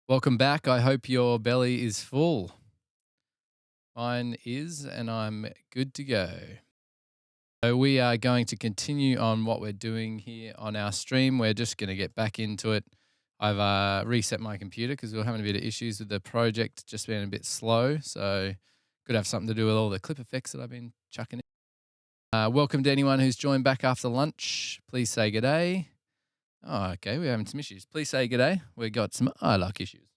Welcome back. I hope your belly is full. Mine is, and I'm good to go. So, we are going to continue on what we're doing here on our stream. We're just going to get back into it. I've reset my computer because we were having a bit of issues with the project, just being a bit slow. So, could have something to do with all the clip effects that I've been chucking in. Welcome to anyone who's joined back after lunch. Please say g'day. Oh, okay. We're having some issues. Please say g'day. We got some luck issues.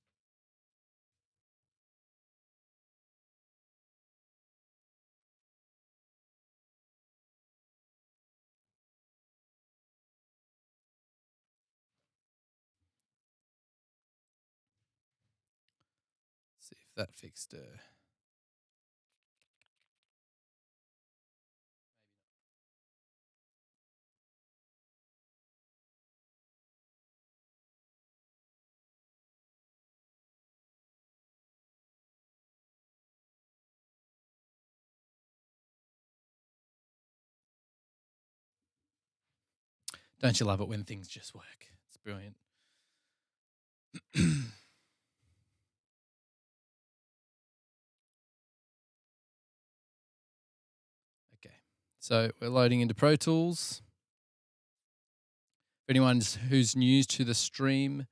See if that fixed it. Don't you love it when things just work? It's brilliant. Okay, so we're loading into Pro Tools. For anyone who's new to the stream,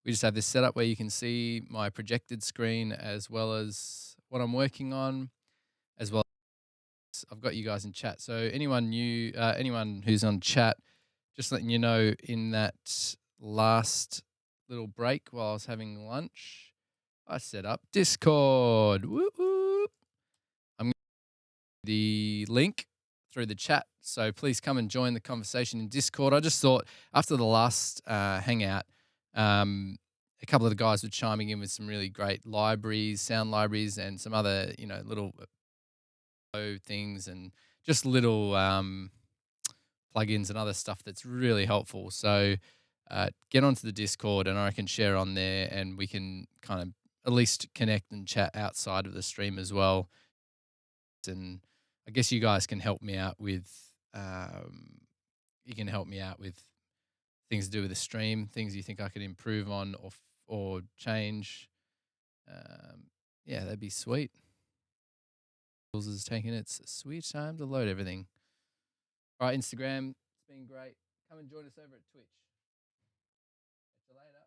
we just have this setup where you can see my projected screen as well as what I'm working on, as well as I've got you guys in chat. So anyone new, anyone who's on chat, just letting you know in that last little break while I was having lunch, I set up Discord. Whoop, whoop. I'm going to the link through the chat. So please come and join the conversation in Discord. I just thought after the last hangout, a couple of the guys were chiming in with some really great libraries, sound libraries, and some other, little things and just little plugins and other stuff that's really helpful. So get onto the Discord and I can share on there and we can kind of at least connect and chat outside of the stream as well. And I guess you guys can help me out with things to do with the stream, things you think I could improve on or change. Yeah, that'd be sweet. Is taking its sweet time to load everything. All right, Instagram, it's been great. Come and join us over at Twitch. See you later.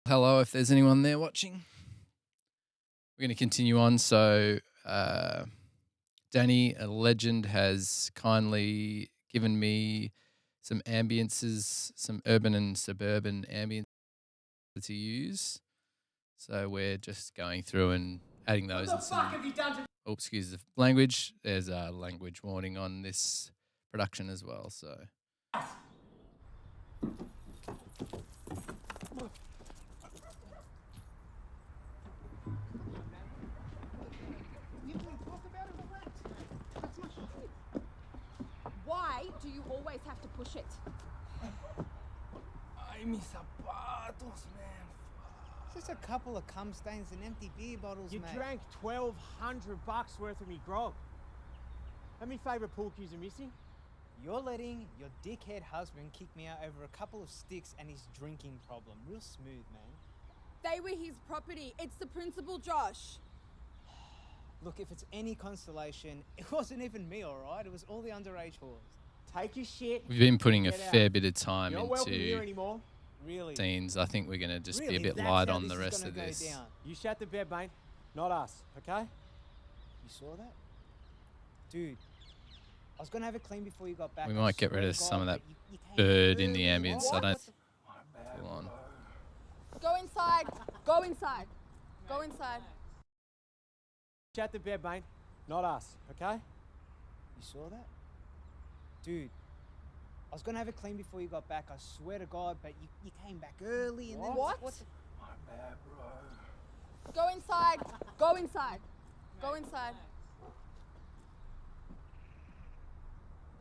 Hello, if there's anyone there watching. We're going to continue on. So, Danny, a legend, has kindly given me some ambiences, some urban and suburban ambiences to use. So we're just going through and adding those. What the fuck have you done to? Oh, excuse the language. There's a language warning on this production as well. So. Why do you always have to push it? Ay, mis zapatos, man. Just a couple of cum stains and empty beer bottles, You mate. drank $1,200 worth of me grog. How many favourite pool cues are missing? You're letting your dickhead husband kick me out over a couple of sticks and his drinking problem. Real smooth, man. They were his property. It's the principal, Josh. Look, if it's any consolation, it wasn't even me, all right? It was all the underage whores. Take your shit. We've been putting a Get out. fair bit of time You're not welcome here into anymore. Really? scenes. I think we're going to just be a Really? bit That's light how on this the is rest gonna of go this. down. You shut the bed, mate. Not us, okay? You saw that? Dude, I was gonna have it clean before you got back. We I might get swear rid to of some of God, that but you came bird in the early. ambience. What? I don't. What the- Full on. Go inside. Go inside. Go inside. Shut the bed, mate. Not us, okay? You saw that? Dude, I was gonna have it clean before you got back, I swear to God, but you came back early and then What? what the- My bad, bro. Go inside. Go inside. Go inside.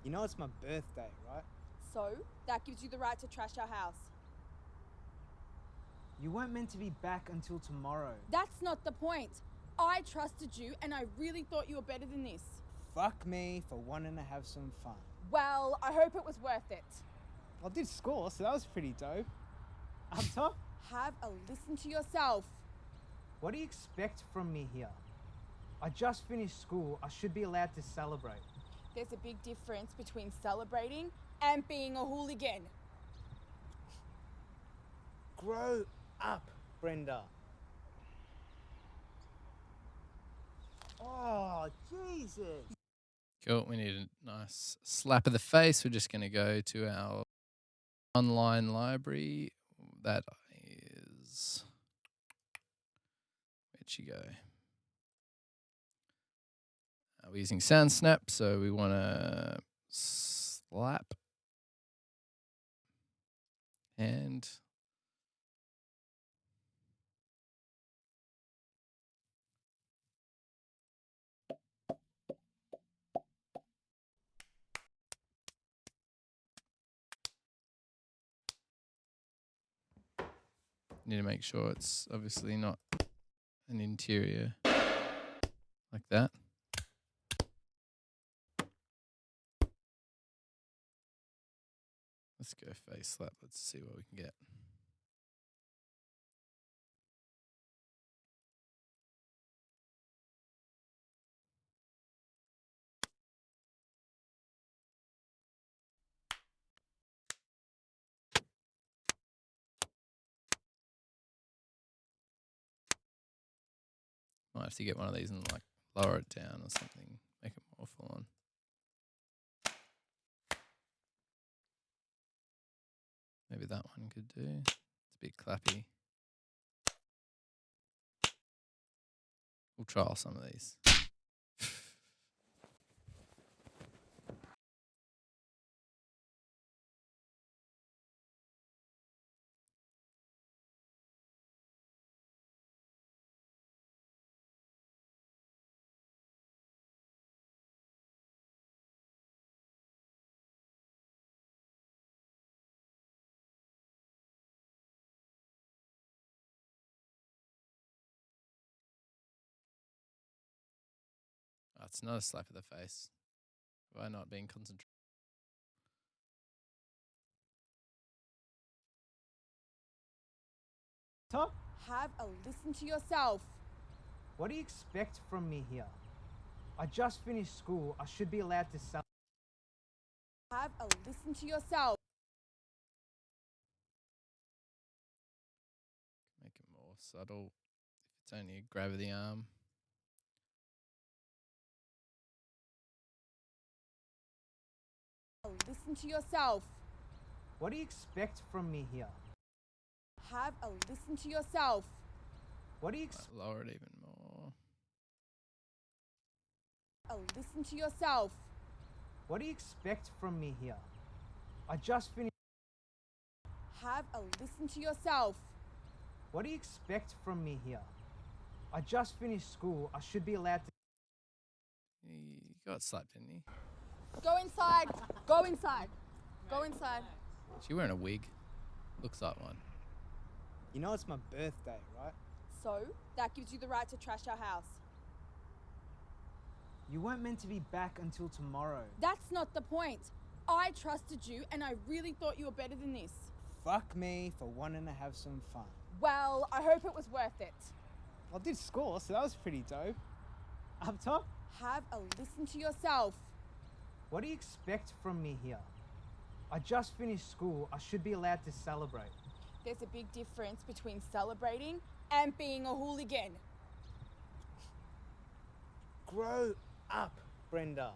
You know it's my birthday, right? So, that gives you the right to trash our house. You weren't meant to be back until tomorrow. That's not the point. I trusted you and I really thought you were better than this. Fuck me for wanting to have some fun. Well, I hope it was worth it. I did score, so that was pretty dope. Up top? Have a listen to yourself. What do you expect from me here? I just finished school. I should be allowed to celebrate. There's a big difference between celebrating and being a hooligan. Grow up, Brenda. Oh, Jesus. Cool. We need a nice slap of the face. We're just going to go to our online library. That is, where'd she go? We're using SoundSnap, so we want to slap and need to make sure it's obviously not an interior like that. Let's go face slap. Let's see what we can get. Might have to get one of these and like lower it down or something. Make it more full on. Maybe that one could do. It's a bit clappy. We'll trial some of these. Oh, it's not a slap of the face. Why not being concentrated? Top? Have a listen to yourself. What do you expect from me here? I just finished school. I should be allowed to celebrate. Have a listen to yourself. Make it more subtle. If it's only a grab of the arm. Listen to yourself. What do you expect from me here? Have a listen to yourself. What do you Might lower it even more. Listen to yourself. What do you expect from me here? I just finished. Have a listen to yourself. What do you expect from me here? I just finished school. I should be allowed to. He got slapped, didn't he? Go inside. Go inside. Go inside. She wearing a wig. Looks like one. You know it's my birthday, right? So, that gives you the right to trash our house. You weren't meant to be back until tomorrow. That's not the point. I trusted you and I really thought you were better than this. Fuck me for wanting to have some fun. Well, I hope it was worth it. I did score, so that was pretty dope. Up top? Have a listen to yourself. What do you expect from me here? I just finished school. I should be allowed to celebrate. There's a big difference between celebrating and being a hooligan. Grow up, Brenda.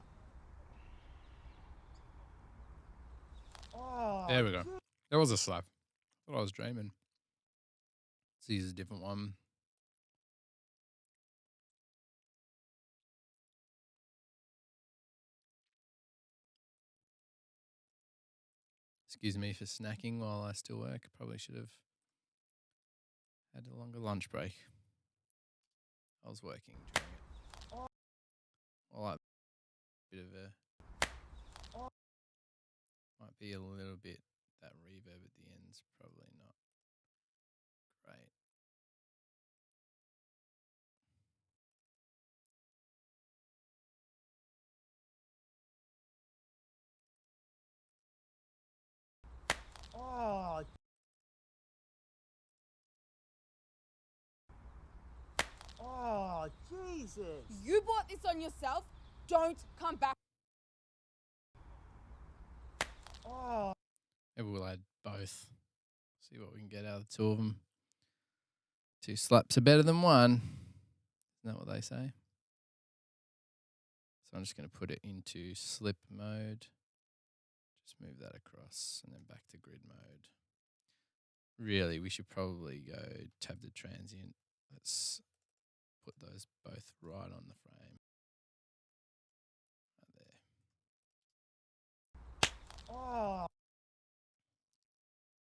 Oh, There we go. There was a slap. Thought I was dreaming. Let's use a different one. Excuse me for snacking while I still work. Probably should have had a longer lunch break. I was working during it. I like a bit of a... Might be a little bit, that reverb at the end's probably not great. Oh, oh, Jesus. You bought this on yourself. Don't come back. Oh. Maybe we'll add both. See what we can get out of the two of them. 2 slaps are better than 1. Isn't that what they say? So I'm just going to put it into slip mode. Just move that across and then back to grid mode. Really, we should probably go tab the transient. Let's put those both right on the frame. Right there. Oh.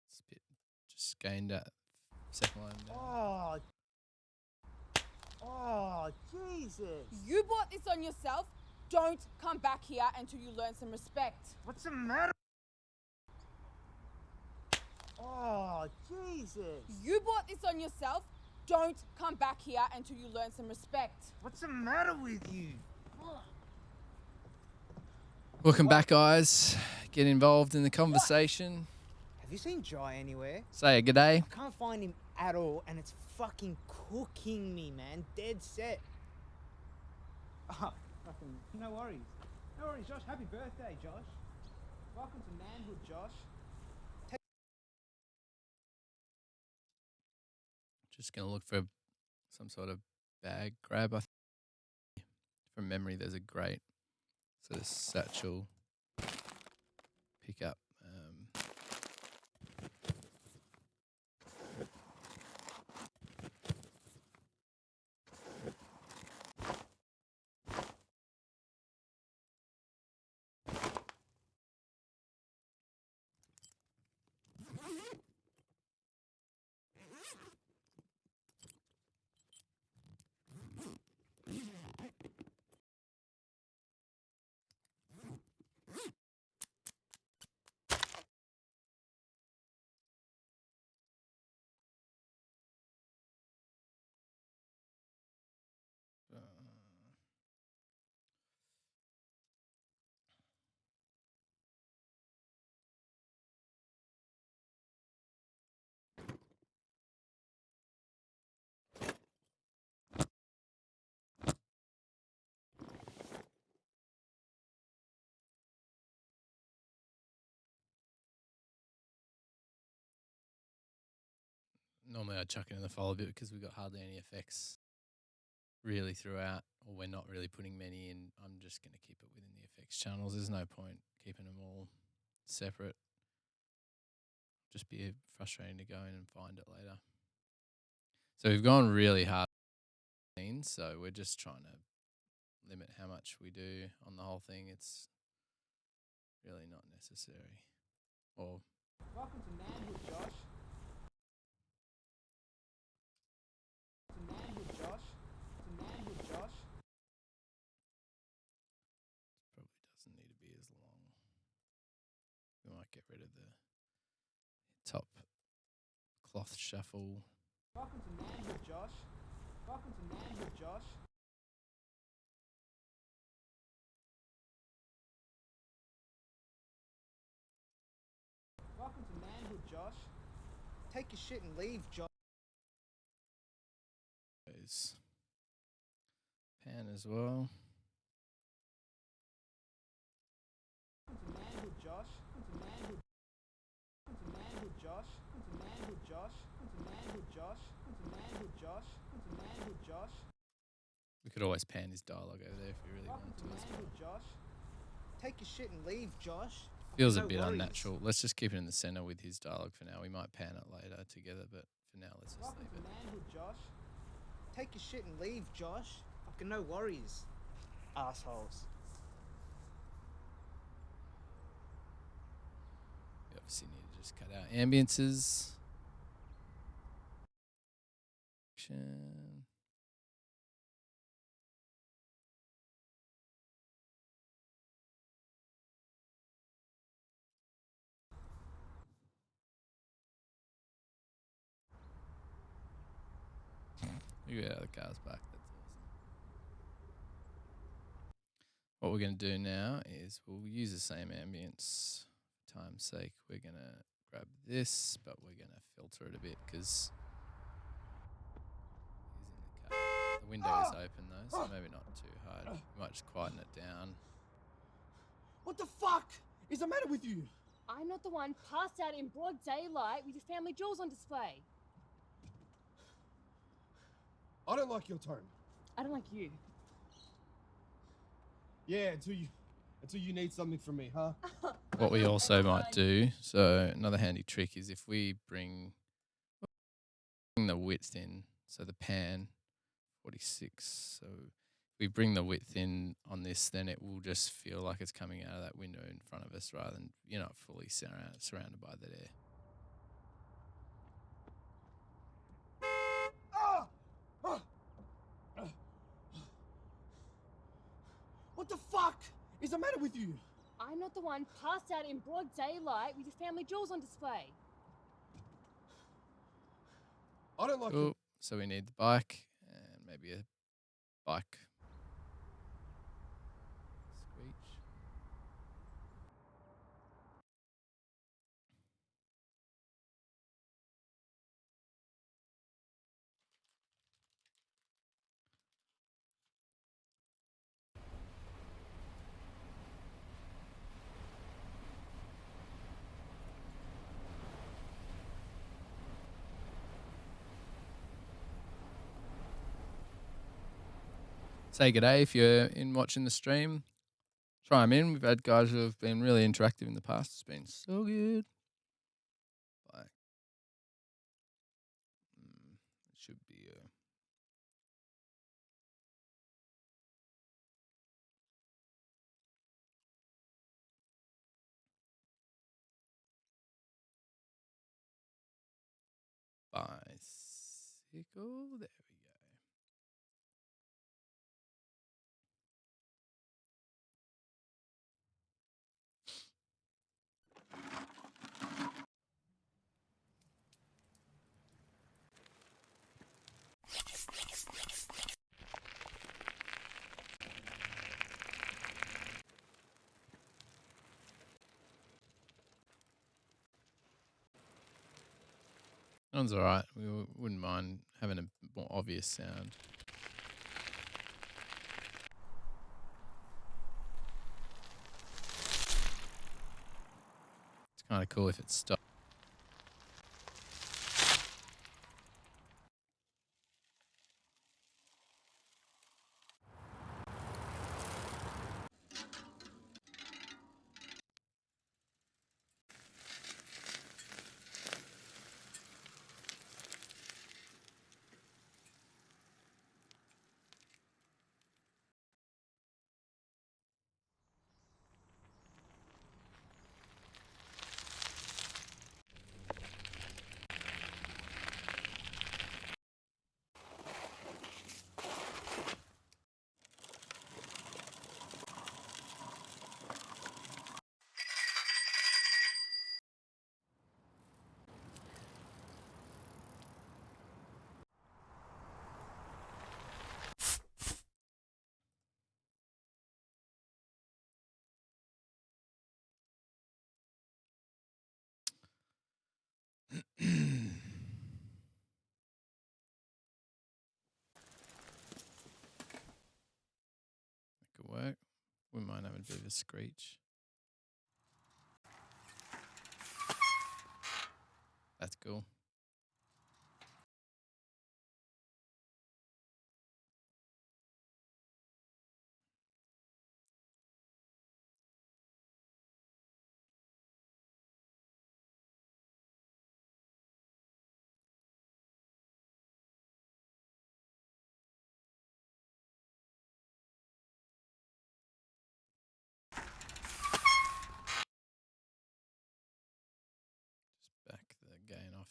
It's a bit, just gained that second one down. Oh. Oh, Jesus. You bought this on yourself. Don't come back here until you learn some respect. What's the matter? Oh, Jesus. You bought this on yourself. Don't come back here until you learn some respect. What's the matter with you? Welcome back, guys. Get involved in the conversation. Have you seen Jai anywhere? Say a good day. I can't find him at all, and it's fucking cooking me, man. Dead set. Oh, fucking no worries. No worries, Josh. Happy birthday, Josh. Welcome to manhood, Josh. Just going to look for some sort of bag grab. I think from memory, there's a great sort of satchel pickup. Normally I chuck it in the follow bit because we've got hardly any effects really throughout, or we're not really putting many in. I'm just going to keep it within the effects channels. There's no point keeping them all separate. Just be frustrating to go in and find it later. So we've gone really hard, so we're just trying to limit how much we do on the whole thing. It's really not necessary. Or Welcome to manhood, Josh. To manhood, Josh. To manhood, Josh. probably doesn't need to be as long. We might get rid of the top cloth shuffle. Welcome to manhood, Josh. Welcome to manhood, Josh. Welcome to manhood, Josh. Take your shit and leave, Josh. Pan as well. Welcome to manhood, Josh. Welcome to manhood. Welcome to manhood, Josh. Welcome to manhood, Josh. Welcome to manhood, Josh. Welcome to manhood, Josh. Welcome to manhood, Josh. We could always pan his dialogue over there if we really Welcome want to to as well. manhood, Josh. Take your shit and leave, Josh. Feels a No bit worries. unnatural. Let's just keep it in the center with his dialogue for now. We might pan it later together, but for now, let's just Welcome leave to it. manhood, Josh. Take your shit and leave, Josh. Fucking no worries. Assholes. Yep, obviously need to just cut out ambiences. You get out of the car's back. That's awesome. What we're going to do now is we'll use the same ambience for time's sake. We're going to grab this, but we're going to filter it a bit because he's in the car. The window is open though, so maybe not too hard. We might just quieten it down. What the fuck is the matter with you? I'm not the one passed out in broad daylight with your family jewels on display. I don't like your tone. I don't like you. Yeah, until you need something from me, huh? What we also might do, so another handy trick is if we bring the width in, so the pan 46, so if we bring the width in on this, then it will just feel like it's coming out of that window in front of us rather than you're not fully surrounded by that air. What the fuck is the matter with you? I'm not the one passed out in broad daylight with your family jewels on display. I don't like Cool. So we need the bike and maybe a bike screech. Say good day if you're in watching the stream. Try them in. We've had guys who have been really interactive in the past. It's been so good. Like, it should be a bicycle. There we go. That one's all right. We wouldn't mind having a more obvious sound. It's kind of cool if it stops. That could work. We might have a bit of a screech. That's cool.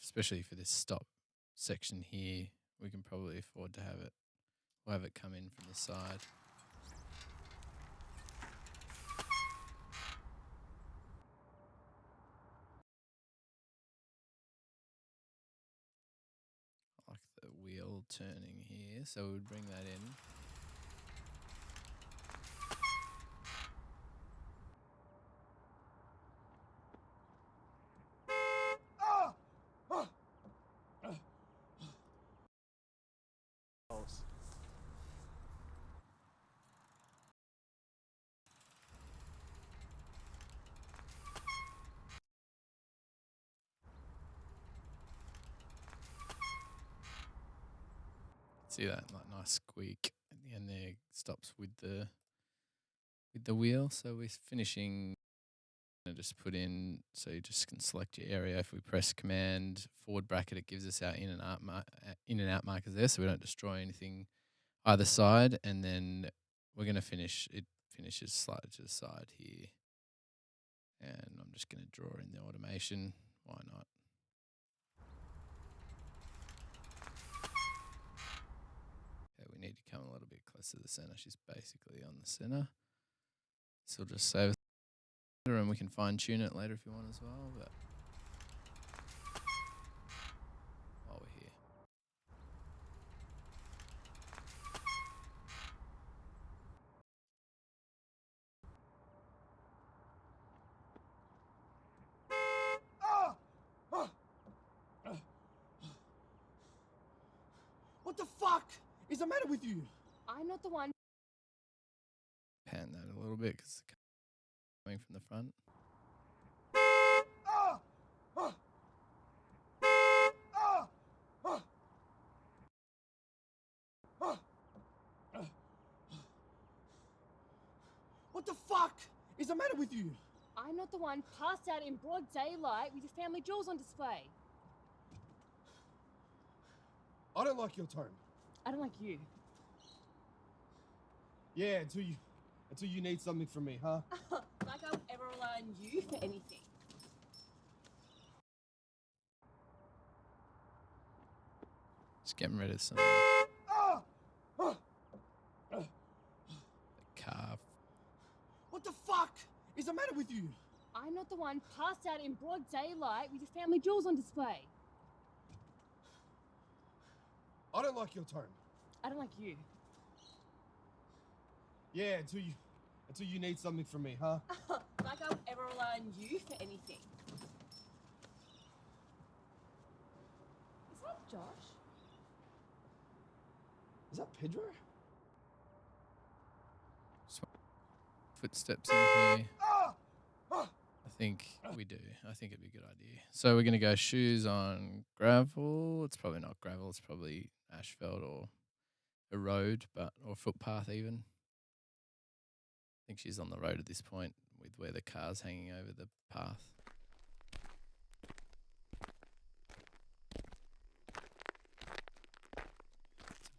especially for this stop section here. We can probably afford to have it. We'll have it come in from the side. I like the wheel turning here, so we would bring that in. See that like nice squeak at the end there, stops with the wheel. So we're finishing. And just put in, so you just can select your area. If we press command forward bracket, it gives us our in and out markers there, so we don't destroy anything either side. And then we're going to finish. It finishes slightly to the side here, and I'm just going to draw in the automation. Why not? Okay, we need to come a little bit closer to the center. She's basically on the center. So we'll just save, and we can fine tune it later if you want as well. But while we're here. What the fuck is the matter with you? I'm not the one. Pan that a little bit because it's coming from the front. What the fuck is the matter with you? I'm not the one passed out in broad daylight with your family jewels on display. I don't like your tone. I don't like you. Yeah, until you need something from me, huh? Like I would ever rely on you for anything. Just getting rid of some the calf. What the fuck is the matter with you? I'm not the one passed out in broad daylight with your family jewels on display. I don't like your tone. I don't like you. Yeah, until you need something from me, huh? Like I would ever rely on you for anything. Is that Josh? Is that Pedro? Footsteps in here. I think we do. I think it'd be a good idea. So we're going to go shoes on gravel. It's probably not gravel. It's probably asphalt or a road, or footpath even. I think she's on the road at this point with where the car's hanging over the path.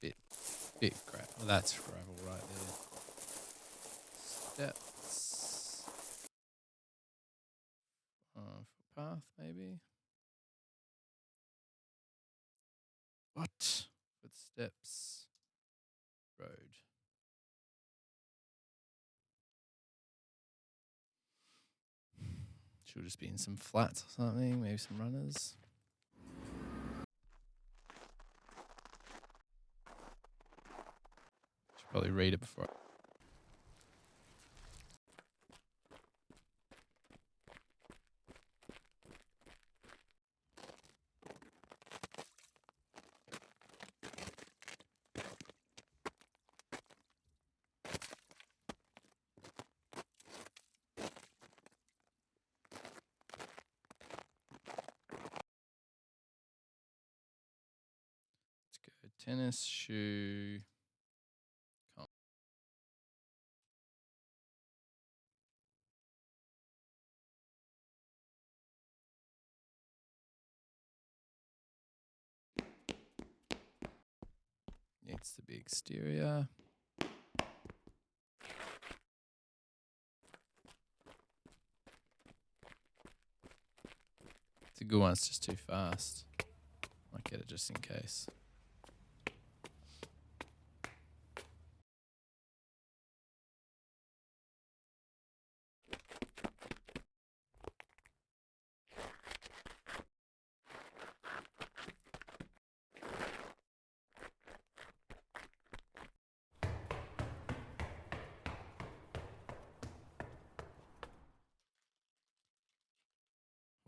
It's a bit gravel. Well, that's gravel right there. Steps. Footpath maybe. What? Footsteps. Road. She'll just be in some flats or something, maybe some runners. Should probably read it before. Tennis shoe. Needs to be exterior. the good one's just too fast. Might get it just in case.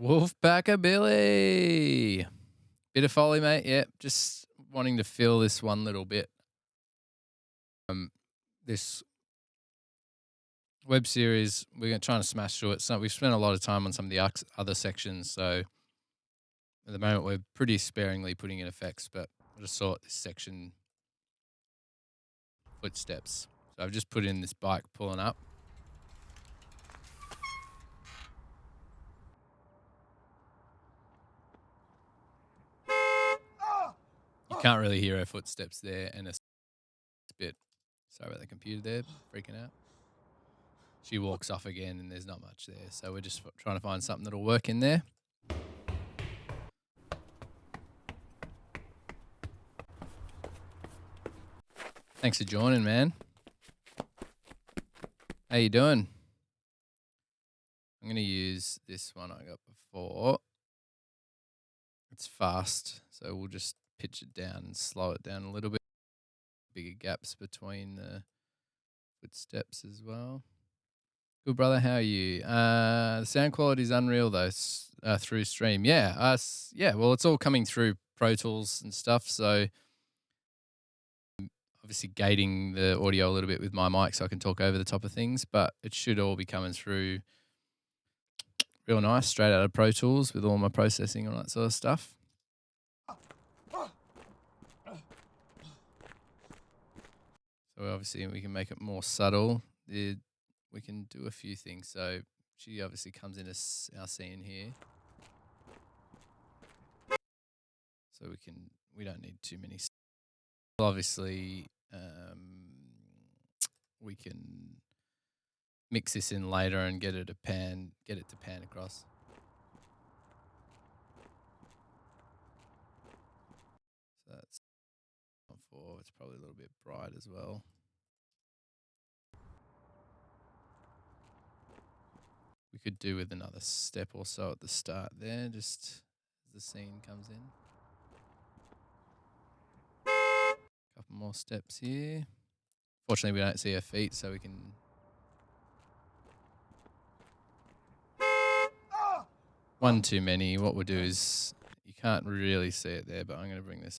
Wolfpacker Billy. Bit of Foley, mate. Yep, just wanting to fill this one little bit. This web series, we're trying to smash through it. So we've spent a lot of time on some of the other sections. So at the moment, we're pretty sparingly putting in effects, but I just thought this section, footsteps. So I've just put in this bike pulling up. You can't really hear her footsteps there, and a bit. Sorry about the computer there, freaking out. She walks off again, and there's not much there. So we're just trying to find something that'll work in there. Thanks for joining, man. How you doing? I'm going to use this one I got before. It's fast, so we'll just pitch it down and slow it down a little bit. Bigger gaps between the footsteps as well. Good, brother. How are you? The sound quality is unreal, though, through stream. Yeah, yeah. Well, it's all coming through Pro Tools and stuff, so obviously gating the audio a little bit with my mic so I can talk over the top of things, but it should all be coming through real nice, straight out of Pro Tools with all my processing and all that sort of stuff. So obviously we can make it more subtle. We can do a few things. So she obviously comes in as our scene here. So we don't need too many. Obviously, we can mix this in later and get it to pan across. So that's for, it's probably a little bit bright as well. We could do with another step or so at the start there, just as the scene comes in. Couple more steps here. Fortunately, we don't see her feet, so we can... One too many. What we'll do is, you can't really see it there, but I'm going to bring this,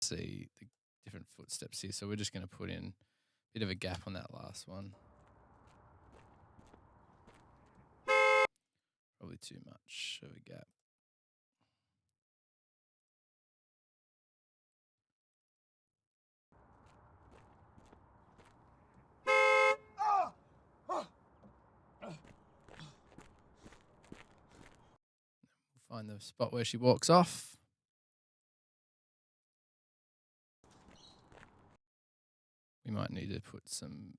see the different footsteps here. So we're just going to put in a bit of a gap on that last one. Probably too much of a gap. Find the spot where she walks off. We might need to put some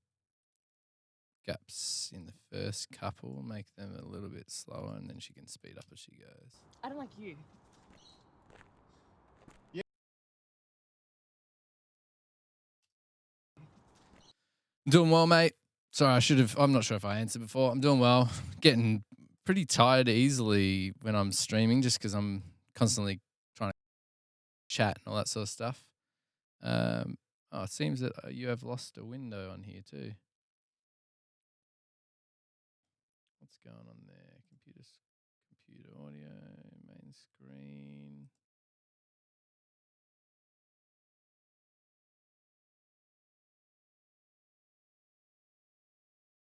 gaps in the first couple, make them a little bit slower, and then she can speed up as she goes. I don't like you. Doing well, mate. Sorry, I'm not sure if I answered before. I'm doing well. Getting pretty tired easily when I'm streaming just because I'm constantly trying to chat and all that sort of stuff. It seems that you have lost a window on here too. What's going on there? Computer audio, main screen.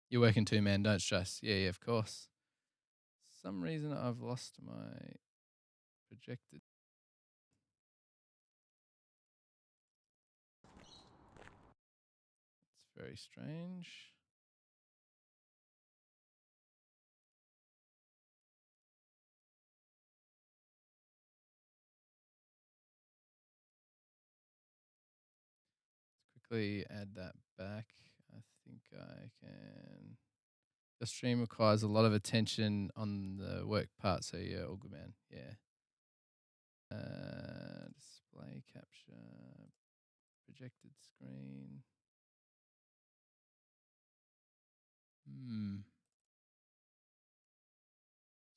You're working too, man. Don't stress. Yeah, of course. Some reason I've lost my projected. It's very strange. Let's quickly add that back. I think I can. The stream requires a lot of attention on the work part, so yeah, all good, man. Yeah. Display capture, projected screen.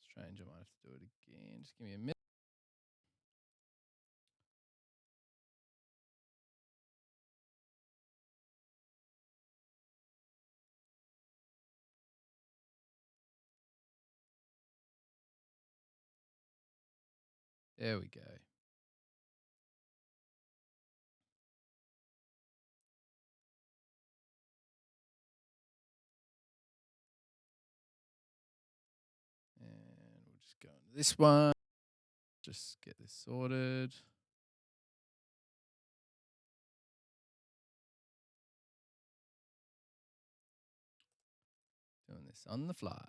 Strange, I might have to do it again. Just give me a minute. There we go. And we'll just go into this one. Just get this sorted. Doing this on the fly.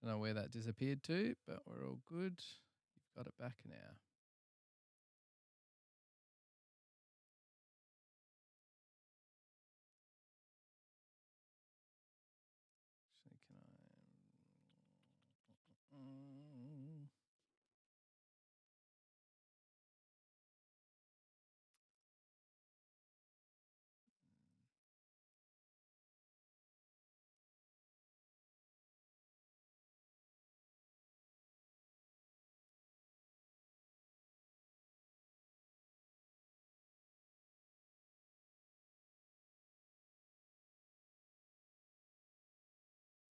Don't know where that disappeared to, but we're all good. You've got it back now. Actually, can I?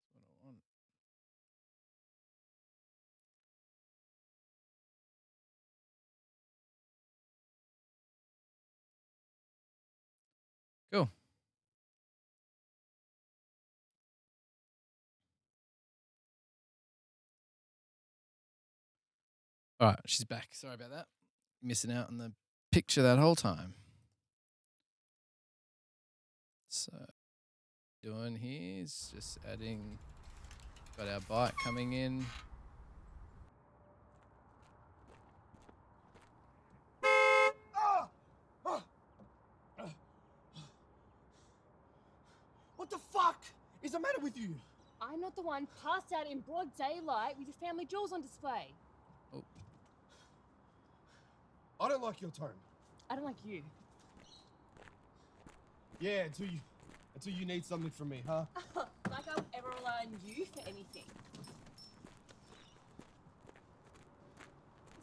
That's what I want. Cool. All right, she's back. Sorry about that. Missing out on the picture that whole time. So, doing here is just adding. Got our bike coming in. What the fuck is the matter with you? I'm not the one passed out in broad daylight with your family jewels on display. Oh, I don't like your tone. I don't like you. Yeah, until you need something from me, huh? Like I'll ever rely on you for anything. Is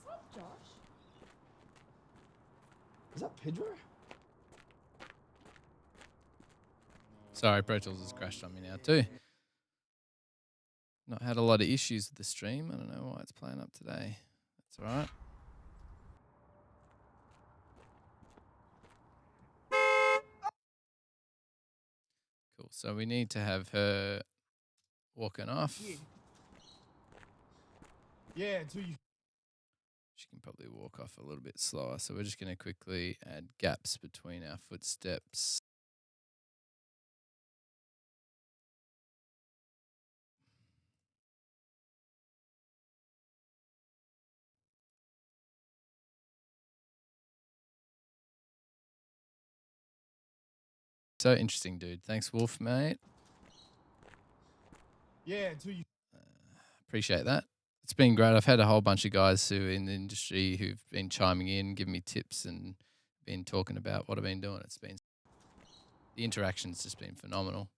that Josh? Is that Pedro? sorry, Pro Tools has crashed on me now too. Not had a lot of issues with the stream. I don't know why it's playing up today. That's all right. Cool. So we need to have her walking off. You. Yeah, until you. She can probably walk off a little bit slower. So we're just going to quickly add gaps between our footsteps. So interesting, dude. Thanks, Wolf, mate. Yeah, until you. Appreciate that. It's been great. I've had a whole bunch of guys who are in the industry who've been chiming in, giving me tips and been talking about what I've been doing. It's been, the interaction's just been phenomenal.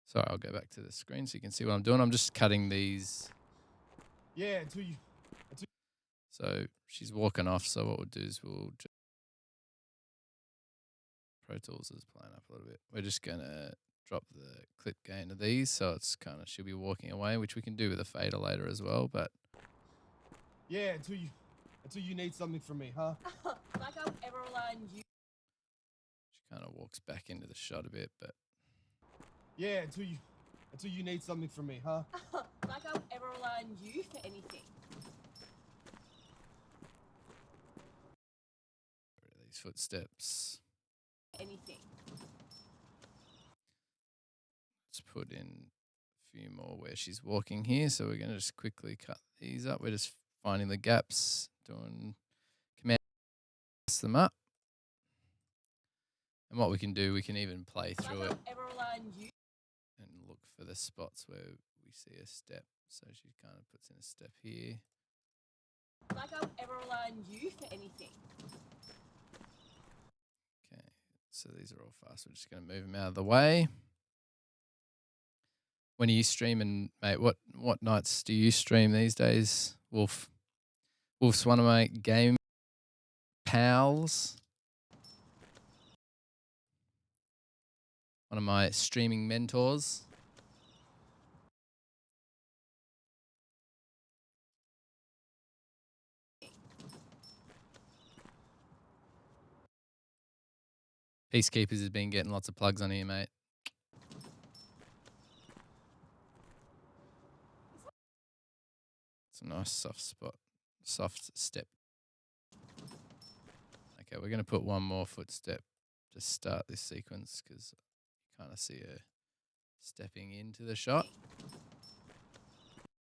Sorry, I'll go back to the screen so you can see what I'm doing. I'm just cutting these. Yeah, until you. So she's walking off. So what we'll do is we'll just, Pro Tools is playing up a little bit. We're just going to drop the clip gain of these. So it's kind of, she'll be walking away, which we can do with a fader later as well. But Yeah, until you need something from me, huh? Like I'll ever rely on you. she kind of walks back into the shot a bit, but Yeah, until you need something from me, huh? Like I'll ever rely on you for anything. footsteps. Anything. Let's put in a few more where she's walking here. So we're going to just quickly cut these up. We're just finding the gaps, doing command, press them up. And what we can do, we can even play through it Ever rely on you. and look for the spots where we see a step. So she kind of puts in a step here. Like I'll ever rely on you for anything. Okay, so these are all fast. We're just going to move them out of the way. When are you streaming, mate? What nights do you stream these days, Wolf? Wolf's one of my game pals. One of my streaming mentors. Peacekeepers has been getting lots of plugs on here, mate. It's a nice soft spot, soft step. Okay, we're going to put one more footstep to start this sequence because you kind of see her stepping into the shot.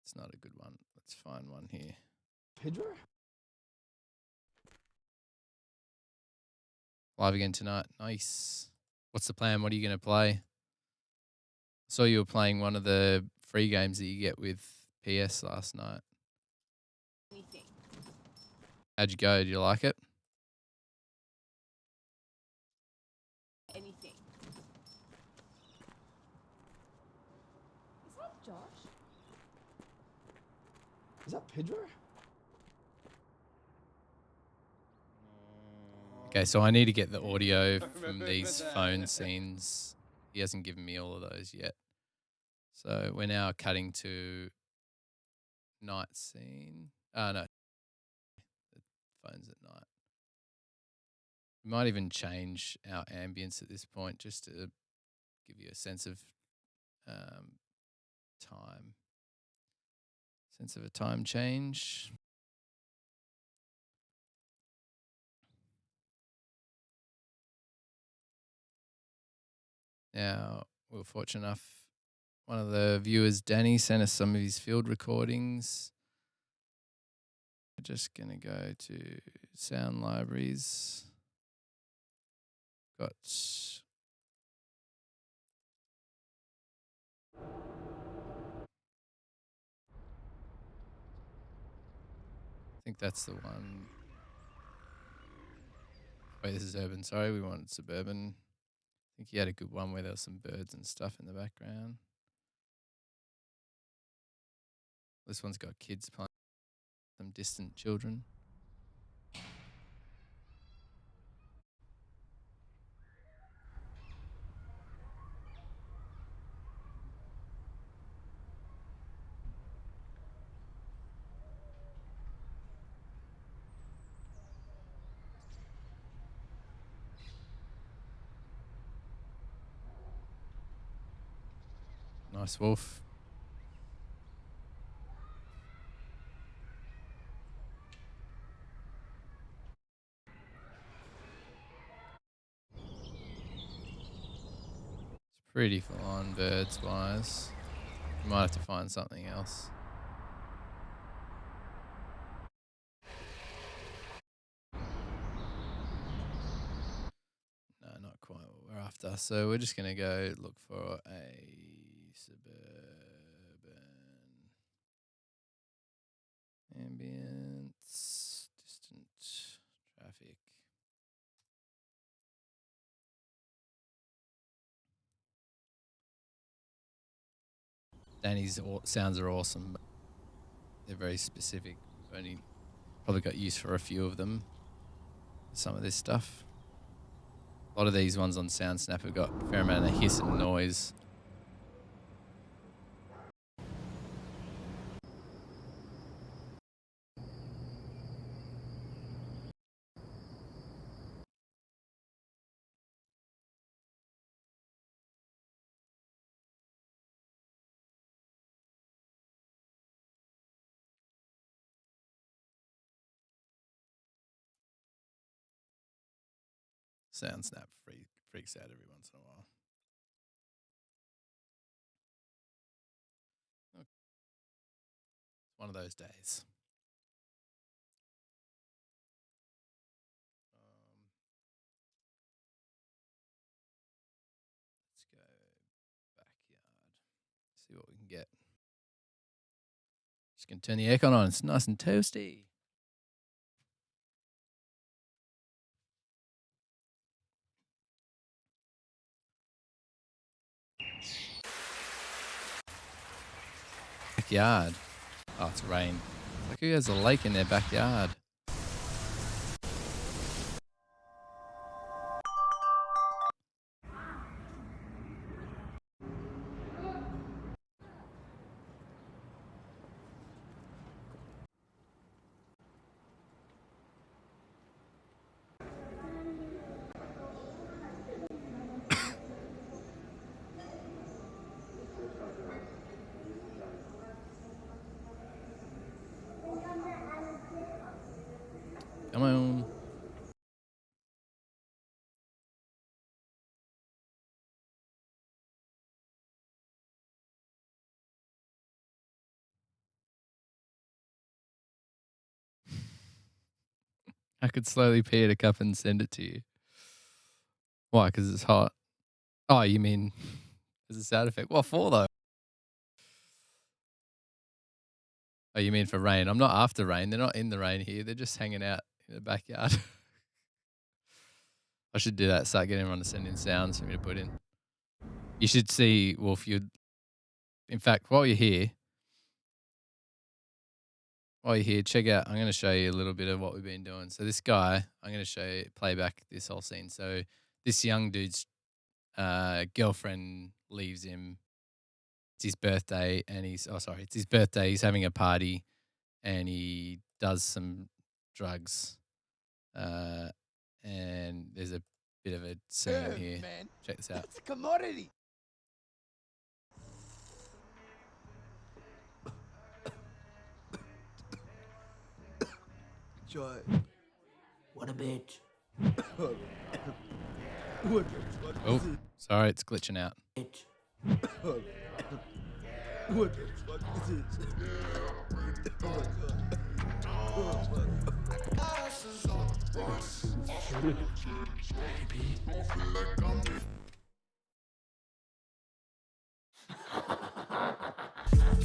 It's not a good one. Let's find one here. Pedro? Live again tonight. Nice. What's the plan? What are you going to play? Saw you were playing one of the free games that you get with PS last night. Anything. How'd you go? Did you like it? Anything. Is that Josh? Is that Pedro? Okay, so I need to get the audio from these phone scenes. He hasn't given me all of those yet. So we're now cutting to night scene. No, the phone's at night. We might even change our ambience at this point just to give you a sense of time. Sense of a time change. Now, we were fortunate enough, one of the viewers, Danny, sent us some of his field recordings. We're just going to go to sound libraries. Got I think that's the one. Wait, this is urban. Sorry, we wanted suburban. I think he had a good one where there was some birds and stuff in the background. This one's got kids playing, some distant children. Nice wolf. It's pretty full on birds wise. You might have to find something else. No, not quite what we're after. So we're just going to go look for a suburban ambience, distant traffic. Danny's sounds are awesome, but they're very specific. We've only probably got use for a few of them. Some of this stuff. A lot of these ones on SoundSnap have got a fair amount of hiss and noise. Sound snap freaks out every once in a while. It's one of those days. Let's go backyard. See what we can get. Just gonna turn the aircon on. It's nice and toasty. Backyard. Oh, it's rain. Like who has a lake in their backyard? Come on. I could slowly pee at a cup and send it to you. Why? Because it's hot. Oh, you mean as a sound effect? What for though? Oh, you mean for rain? I'm not after rain. They're not in the rain here. They're just hanging out in the backyard. I should do that. Start getting everyone to send in sounds for me to put in. You should see, Wolf. In fact, while you're here, check out. I'm going to show you a little bit of what we've been doing. So this guy, I'm going to show you, play back this whole scene. So this young dude's girlfriend leaves him. It's his birthday, and it's his birthday. He's having a party, and he does some drugs. And there's a bit of a scene here. Man. Check this out. It's a commodity. Joy. What a bitch. Oh, sorry, it's glitching out. What the fuck is it? Oh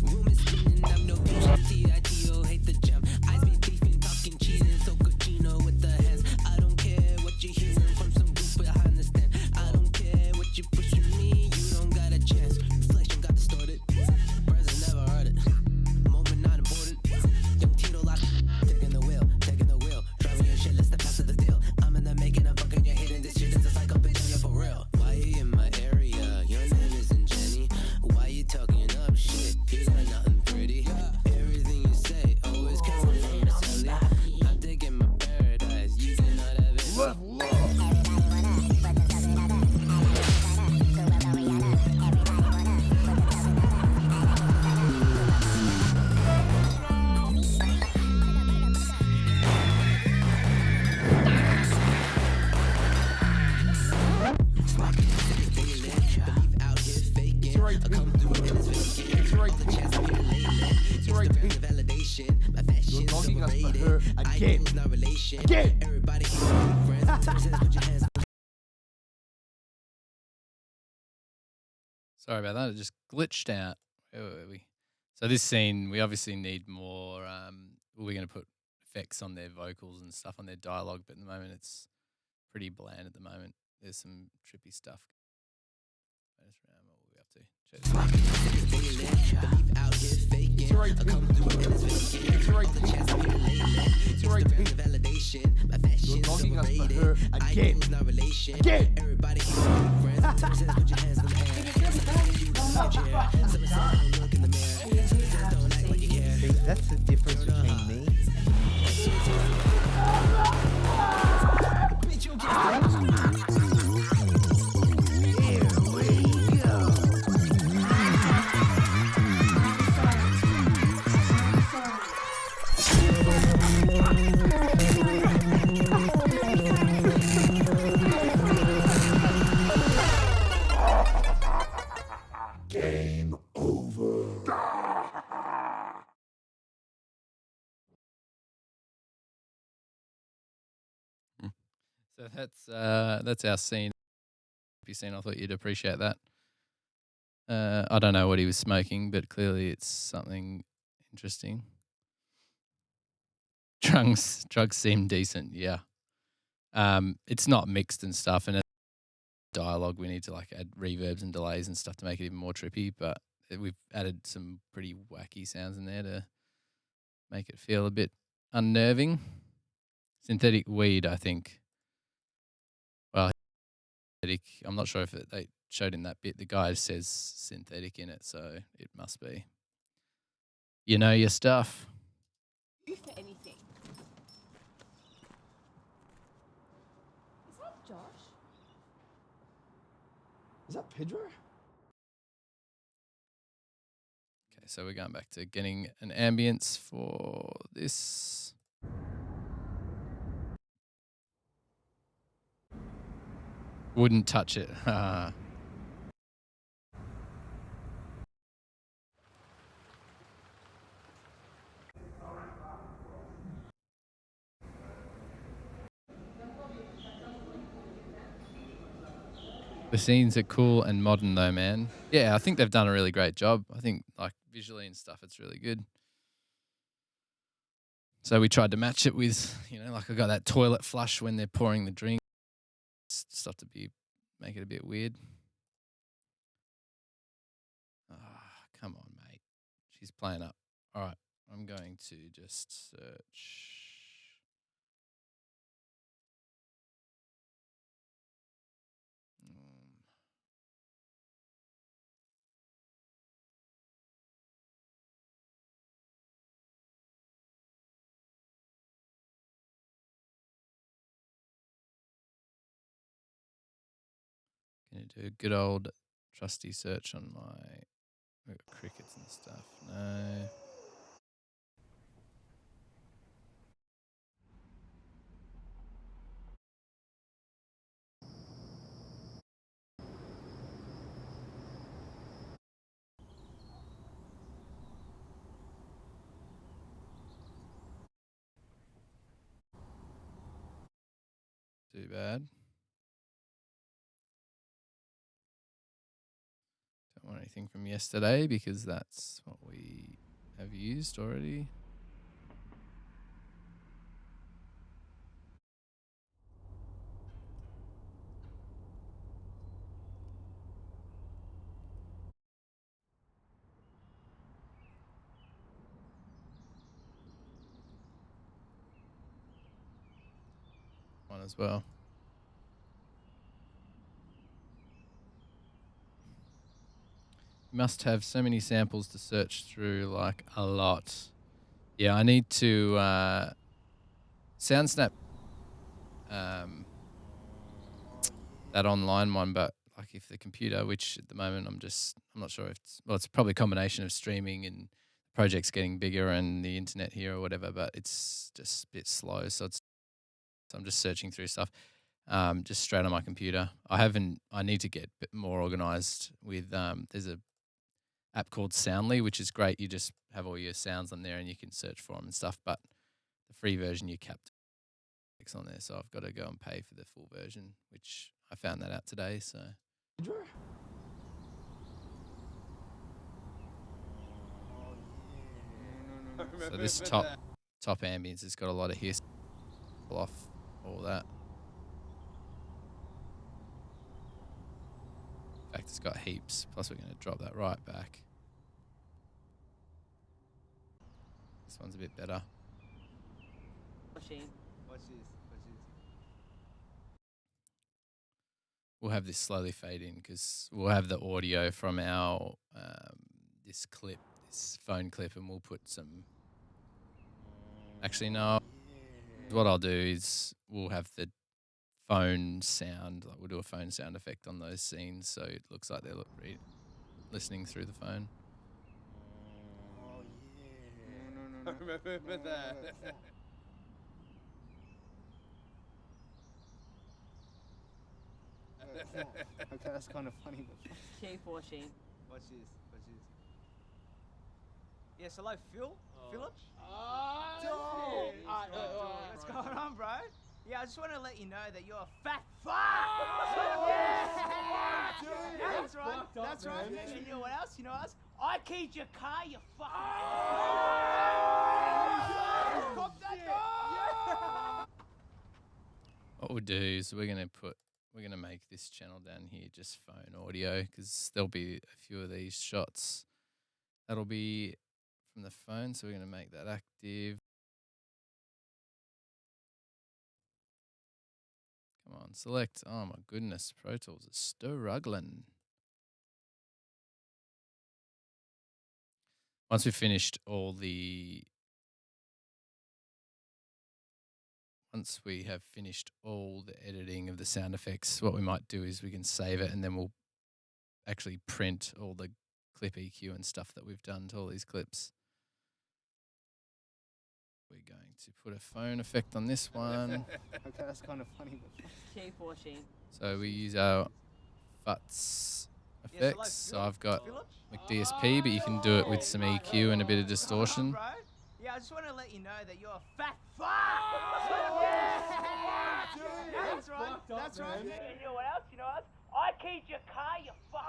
Room is spinning, I'm no bitch. T.I.T.O. hate the jump. Eyes be beefing, talking cheese and so cochino with the hands. I don't care what you're hearing from some group behind the stand. I don't care what you pushing me, you don't got a chance. Reflection got distorted. President never heard it. Moment not important. Young Tito lock, taking the wheel. Driving your shit, let's step out to the deal. I'm in the making, I'm fucking your head, and this shit is a psycho bitch, and you're for real. Why you in my area? Your name isn't Jenny. Why you talking up shit? You got nothing pretty. Everything you say always comes from the silly. I'm taking my paradise. You cannot have it. You're logging us for her again. Again. Everybody friends. Put your hands. Sorry about that. It just glitched out. Where were we? So this scene, we obviously need more. We're going to put effects on their vocals and stuff on their dialogue, but at the moment it's pretty bland. At the moment, there's some trippy stuff. What are we up to? Check this out. You're logging us for her again. Again. Everybody friends. Put your hands in the air. Look in the mirror. Don't act like you care. See, that's the difference between me. So that's our scene. If you've seen, I thought you'd appreciate that. I don't know what he was smoking, but clearly it's something interesting. Drugs seem decent, yeah. It's not mixed and stuff, and dialogue we need to like add reverbs and delays and stuff to make it even more trippy. But we've added some pretty wacky sounds in there to make it feel a bit unnerving. Synthetic weed, I think. Well, I'm not sure if they showed in that bit. The guy says synthetic in it, so it must be. You know your stuff. You for anything. Is that Josh? Is that Pedro? Okay, so we're going back to getting an ambience for this. Wouldn't touch it. The scenes are cool and modern though, man. Yeah, I think they've done a really great job. I think like visually and stuff, it's really good. So we tried to match it with, like I got that toilet flush when they're pouring the drink. Stuff to make it a bit weird. Come on, mate. She's playing up. All right, I'm going to just search. Gonna do a good old trusty search on my crickets and stuff. No. Too bad. Don't want anything from yesterday because that's what we have used already. One as well. You must have so many samples to search through, like a lot. Yeah, I need to SoundSnap that online one, but like if the computer, which at the moment I'm not sure if it's probably a combination of streaming and projects getting bigger and the internet here or whatever, but it's just a bit slow. So I'm just searching through stuff. Just straight on my computer. I need to get a bit more organized with there's a app called Soundly, which is great. You just have all your sounds on there and you can search for them and stuff. But the free version, you cap text on there. So I've got to go and pay for the full version, which I found that out today. So this top ambience has got a lot of hiss off all that. In fact, it's got heaps. Plus, we're going to drop that right back. This one's a bit better. What's this? We'll have this slowly fade in because we'll have the audio from our this phone clip, and we'll put some. Actually, no. What I'll do is we'll have the phone sound. Like we'll do a phone sound effect on those scenes, so it looks like they're listening through the phone. Oh yeah. No. Remember that. Okay, that's kind of funny. But Shane. What's this? Yes, hello, Phil? Philip? Oh, What's going on, bro? Yeah, I just want to let you know that you're a fat fuck! Yeah! That's right, that's right. And you know what else? You know what else? I keyed your car, you fucking... Cop that dog! What we'll do is we're gonna make this channel down here just phone audio because there'll be a few of these shots that'll be from the phone. So we're gonna make that active. Come on, select. Oh my goodness, Pro Tools is struggling. Once we've finished once we have finished all the editing of the sound effects, what we might do is we can save it and then we'll actually print all the clip EQ and stuff that we've done to all these clips. We're going to put a phone effect on this one. Okay, that's kind of funny, but... Sheep or sheep? So we use our FUTS effects. So I've got like DSP, but you can do it with some EQ and a bit of distortion. Bro. Yeah, I just want to let you know that you're a fat fuck! Yeah! That's right, that's right. And you know what else? You know what else? I keyed your car, you fucking...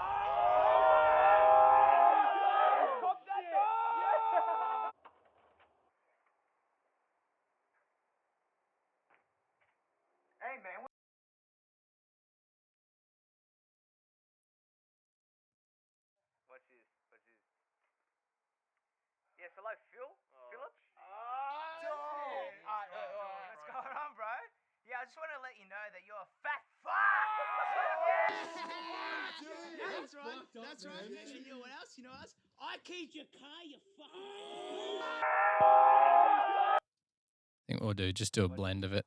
Cop that dog! Hey, man. What's this? Yes, hello, Phil? Philip? What's going on, bro? Yeah, I just want to let you know that you're a fat fuck! That's right, that's right. And you know what else? You know what else? I keyed your car, you fucking... I think what we'll do, just do a blend of it.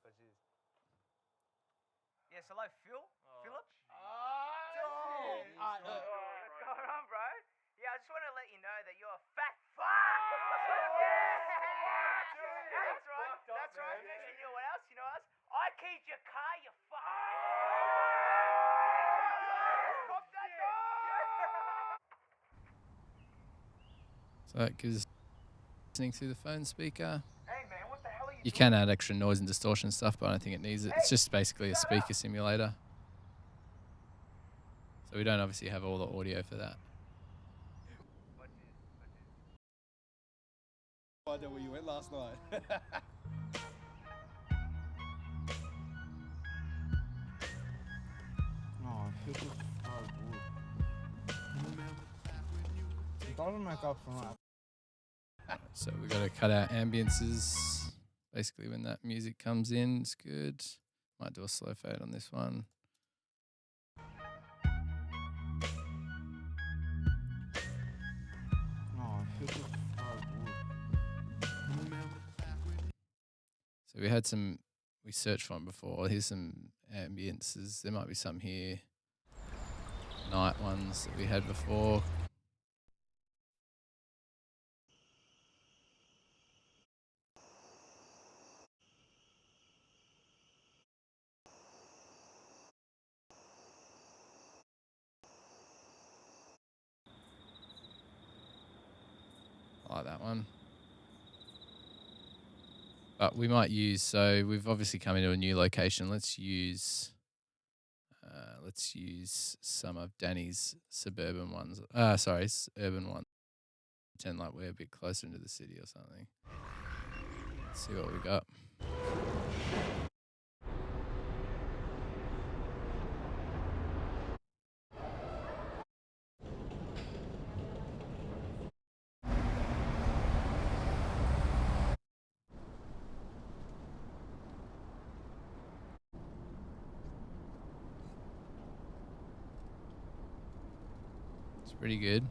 Yes, hello, Phil? Philip? What's going on, bro? Yeah, I just want to let you know that you're a fat fuck! That's right. And you know what else? You know what else? I keyed your car, you fucking... Cop that dog! So that gives listening through the phone speaker. Hey, man, what the hell are you You can add extra noise and distortion stuff, but I don't think it needs it. It's just basically a speaker simulator. So we don't obviously have all the audio for that. I know where you went last night. Oh, this is so good. It doesn't make up for that. So we've got to cut out ambiences. Basically when that music comes in, it's good. Might do a slow fade on this one. Oh, this is so good. So we searched for them before. Here's some ambiences. There might be some here. Night ones that we had before. I like that one. But we might use, so we've obviously come into a new location. Let's use some of Danny's suburban ones. Urban ones. Pretend like we're a bit closer into the city or something. Let's see what we got. It's pretty good.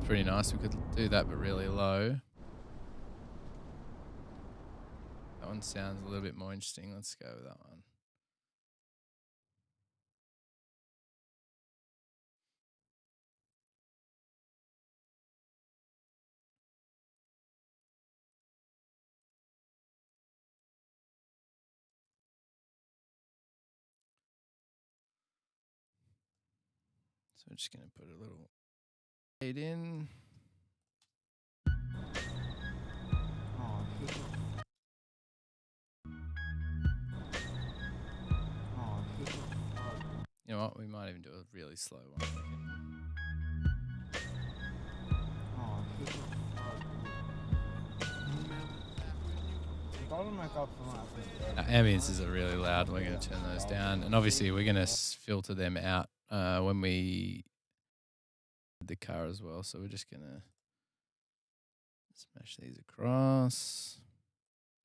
Pretty nice. We could do that, but really low. That one sounds a little bit more interesting. Let's go with that one. So we're just going to put a little fade in. Oh, shit. Oh, shit. You know what? We might even do a really slow one. Oh, shit. Doesn't make up for that. Ambiences are really loud. We're going to turn those down. And obviously we're going to filter them out when we the car as well. So we're just going to smash these across.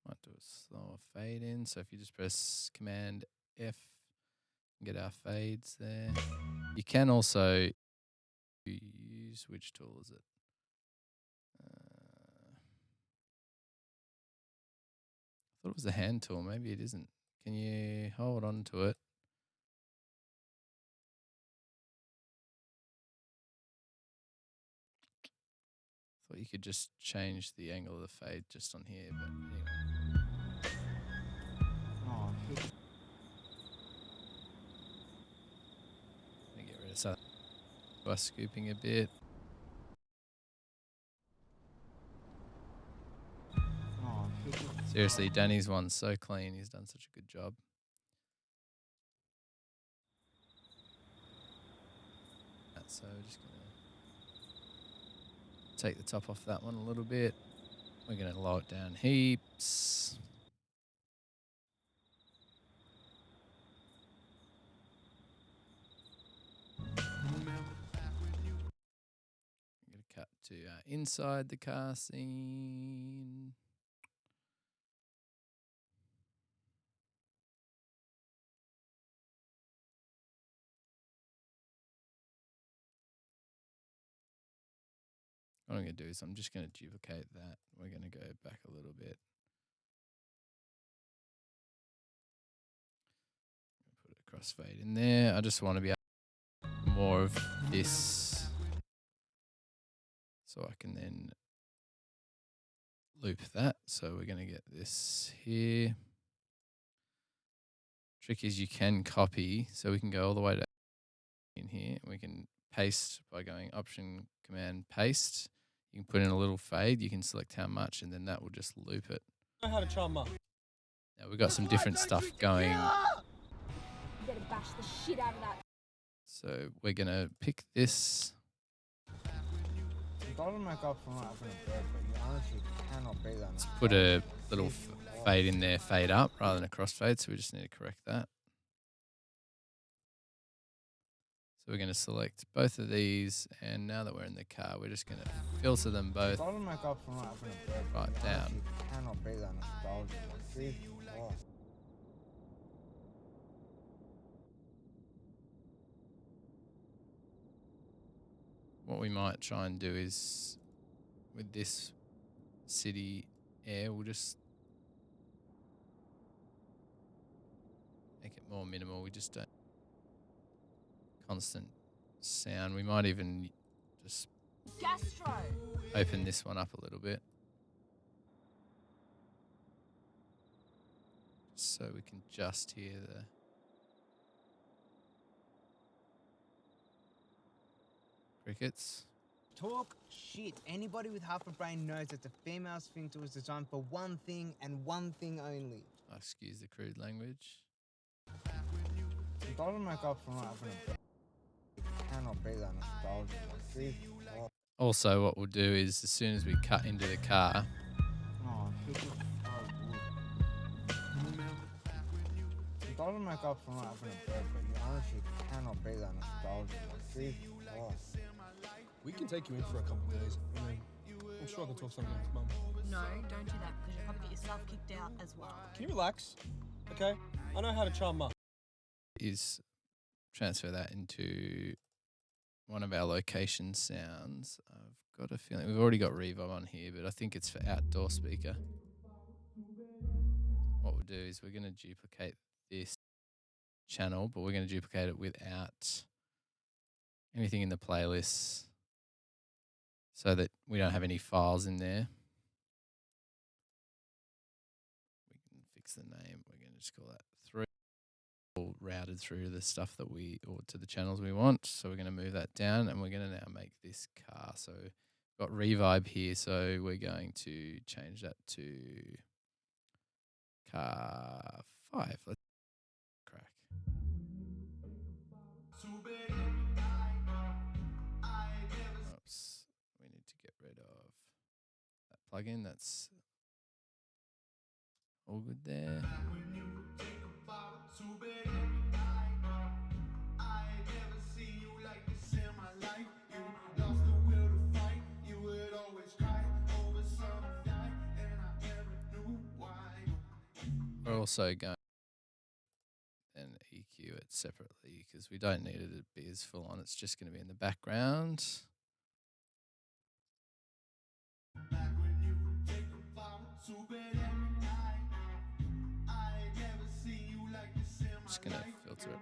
Might do a slower fade in. So if you just press Command F, get our fades there. You can also use, which tool is it? I thought it was the hand tool. Maybe it isn't. Can you hold on to it? Thought you could just change the angle of the fade just on here, but anyway. Oh, shit. Let me get rid of some by scooping a bit. Oh, shit. Seriously, Danny's one's so clean. He's done such a good job. So we're just going to take the top off that one a little bit. We're going to lower it down heaps. I'm going to cut to inside the car scene. What I'm going to do is I'm just going to duplicate that. We're going to go back a little bit. Put a crossfade in there. I just want to be able to do more of this so I can then loop that. So we're going to get this here. Trick is you can copy, so we can go all the way to in here. And we can paste by going Option Command Paste. You can put in a little fade. You can select how much, and then that will just loop it. I had a chum up. Now we've got some different stuff going. You better bash the shit out of that. So we're going to pick this. It doesn't make up for that in a bed, but you honestly cannot beat that. Let's put a little fade in there, fade up, rather than a crossfade. So we just need to correct that. So we're going to select both of these, and now that we're in the car, we're just going to filter them both Doesn't make up for that in a bed, right down. you cannot beat that nostalgia. See? Oh. What we might try and do is, with this city air, we'll just make it more minimal. We just don't constant sound. We might even just Gastro. open this one up a little bit, so we can just hear the crickets. Talk shit. Anybody with half a brain knows that the female sphincter was designed for one thing and one thing only. Excuse the crude language. It doesn't make up for that in a bed. You cannot beat that nostalgia. See? Oh. Also, what we'll do is, as soon as we cut into the car, Oh, shit. It doesn't make up for that in a bed, but you honestly cannot beat that nostalgia. See? Oh. We can take you in for a couple of days, and then I'm sure I can talk something with Mum. No, don't do that, because you'll probably get yourself kicked out as well. Can you relax? Okay? I know how to charm Mum. is transfer that into one of our location sounds. I've got a feeling we've already got reverb on here, but I think it's for outdoor speaker. What we'll do is we're going to duplicate this channel, but we're going to duplicate it without anything in the playlist so that we don't have any files in there. We can fix the name. We're going to just call that 3. all routed through the stuff that or to the channels we want. So we're going to move that down, and we're going to now make this car. So got revibe here, so we're going to change that to car 5. Let's crack. Oops, we need to get rid of that plugin. That's all good there. We're also going and EQ it separately because we don't need it to be as full on. It's just going to be in the background. Just going to filter it.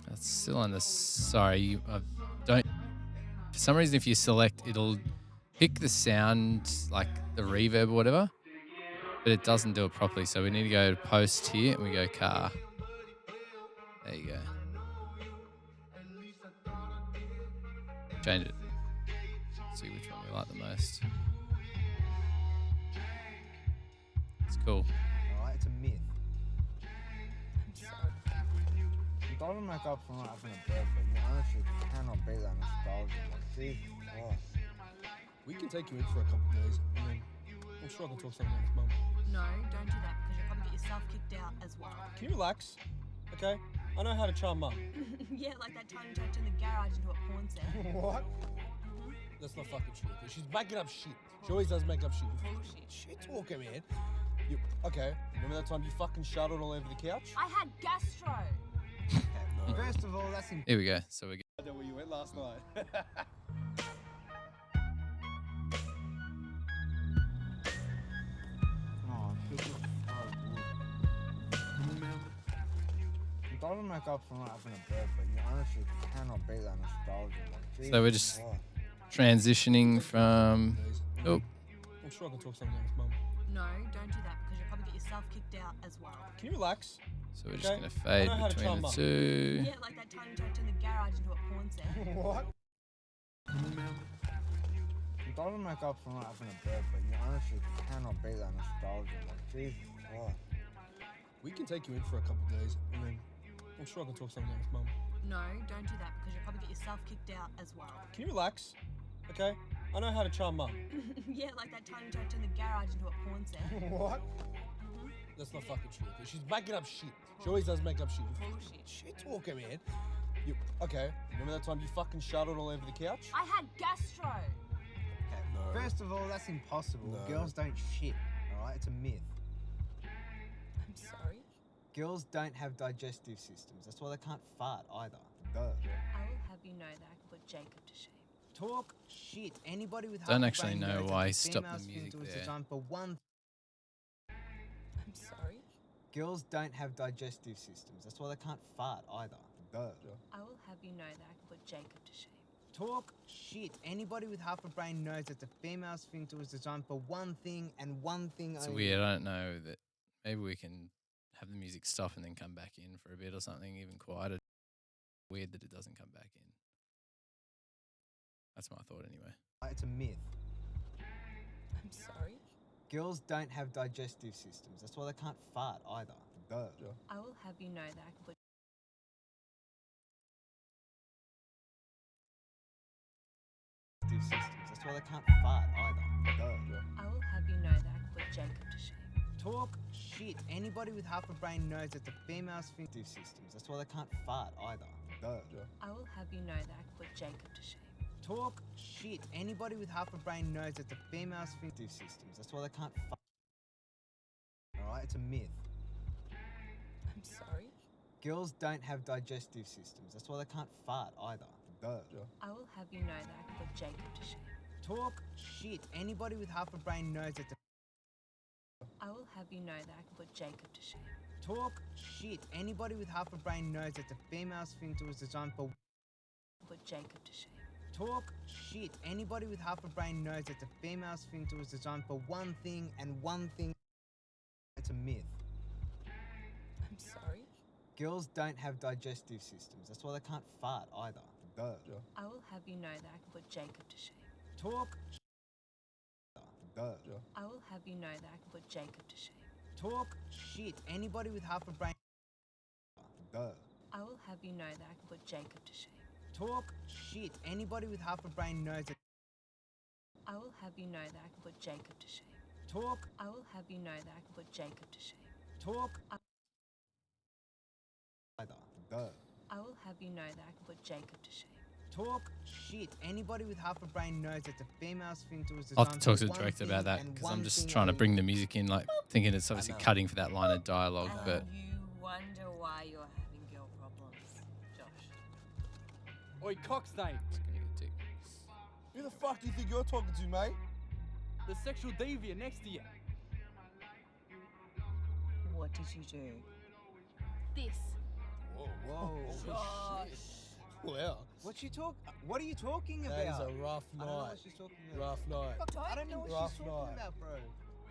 That's still on the, sorry, don't, for some reason if you select, it'll pick the sound, like the reverb or whatever, but it doesn't do it properly. So we need to go to post here and we go car. There you go. Change it. See which one we like the most. It's cool. Alright, it's a myth. It doesn't make up for not having a bird, but you honestly cannot be that nostalgic. Like, Jesus Christ. We can take you in for a couple of days, and then I'm sure I can talk something with Mum. No, don't do that because you'll probably get yourself kicked out as well. Can you relax? Okay? I know how to charm Mum. Yeah, like that time you tried to turn the garage into a porn set. What? That's not fucking true. She's making up shit. She always does make up shit. Bullshit. Shit talker, man. Okay, remember that time you fucking sharded all over the couch? I had gastro. No. First of all, that's Here we go. So we I know where you went last night. Oh, this is so good. It doesn't make up for not having a bird, but you honestly cannot be that nostalgic. Like, Jesus So we're just Christ. transitioning from, oh, I'm sure I can talk something with Mum. No, don't do that because you'll probably get yourself kicked out as well. Can you relax? so we're just Okay. going to fade I know how to between charm the Mum. two. Yeah, like that time you tried to turn the garage into a porn set. What? It doesn't make up for not having a bird, but you honestly cannot be that nostalgic. Like, Jesus Christ. We can take you in for a couple of days, and then I'm sure I can talk something with Mum. No, don't do that because you'll probably get yourself kicked out as well. Can you relax? Okay? I know how to charm Mum. Yeah, like that time you tried to turn the garage into a porn set. What? That's not fucking true. She's making up shit. She always does make up shit. Bullshit. Shit talker, man. Okay, remember that time you fucking sharded all over the couch? I had gastro. No. First of all, that's impossible. No. Girls don't shit, alright? It's a myth. I'm sorry. Girls don't have digestive systems. That's why they can't fart either. Duh. I will have you know that I can put Jacob to shame. Talk shit. Anybody with Don't half a actually brain know knows that why the he stopped the female music sphincter was there. designed for one. I'm sorry. Girls don't have digestive systems. That's why they can't fart either. Duh. I will have you know that I can put Jacob to shame. Talk shit. Anybody with half a brain knows that the female sphincter was designed for one thing and one thing It's only. weird. I don't know that maybe we can have the music stop and then come back in for a bit or something even quieter. Weird that it doesn't come back in. That's my thought anyway. It's a myth. I'm sorry. Girls don't have digestive systems. That's why they can't fart either. Duh. I will have you know that I can put Digestive systems. That's why they can't fart either. Duh. I will have you know that I can put Jacob to shame. Talk shit. Anybody with half a brain knows that the female sphincter systems. That's why they can't fart either. Duh. I will have you know that I can put Jacob to shame. Talk shit. Anybody with half a brain knows that the female sphincter systems. That's why they can't fuck. Alright, it's a myth. I'm sorry. Girls don't have digestive systems. That's why they can't fart either. Duh. I will have you know that I can put Jacob to shame. Talk shit. Anybody with half a brain knows that the I will have you know that I can put Jacob to shame. Talk shit. Anybody with half a brain knows that the female sphincter was designed for Put Jacob to shame. Talk shit. Anybody with half a brain knows that the female sphincter was designed for one thing and one thing. It's a myth. I'm sorry. Girls don't have digestive systems. That's why they can't fart either. Duh. I will have you know that I can put Jacob to shame. Talk. Duh. I will have you know that I can put Jacob to shame. Talk shit. Anybody with half a brain. Duh. I will have you know that I can put Jacob to shame. Talk shit. Anybody with half a brain knows that. I will have you know that I can put Jacob to shame. Talk. I will have you know that I can put Jacob to shame. Talk. Either. Duh. I will have you know that I can put Jacob to shame. Talk shit. Anybody with half a brain knows that the female sphincter was I'll designed have to talk to for the one director thing about that and because I'm one just thing trying to only. bring the music in, like thinking it's obviously cutting for that line of dialogue, but You wonder why you're having girl problems, Josh. Oi, cocksnake. it's gonna get tick. Who the fuck do you think you're talking to, mate? The sexual deviant next to you. What did you do? This. Whoa. Josh. Wow. What are you talking about? That is a rough I don't know night. what she's talking about. Rough night. I don't know what Rough she's talking night. about, bro.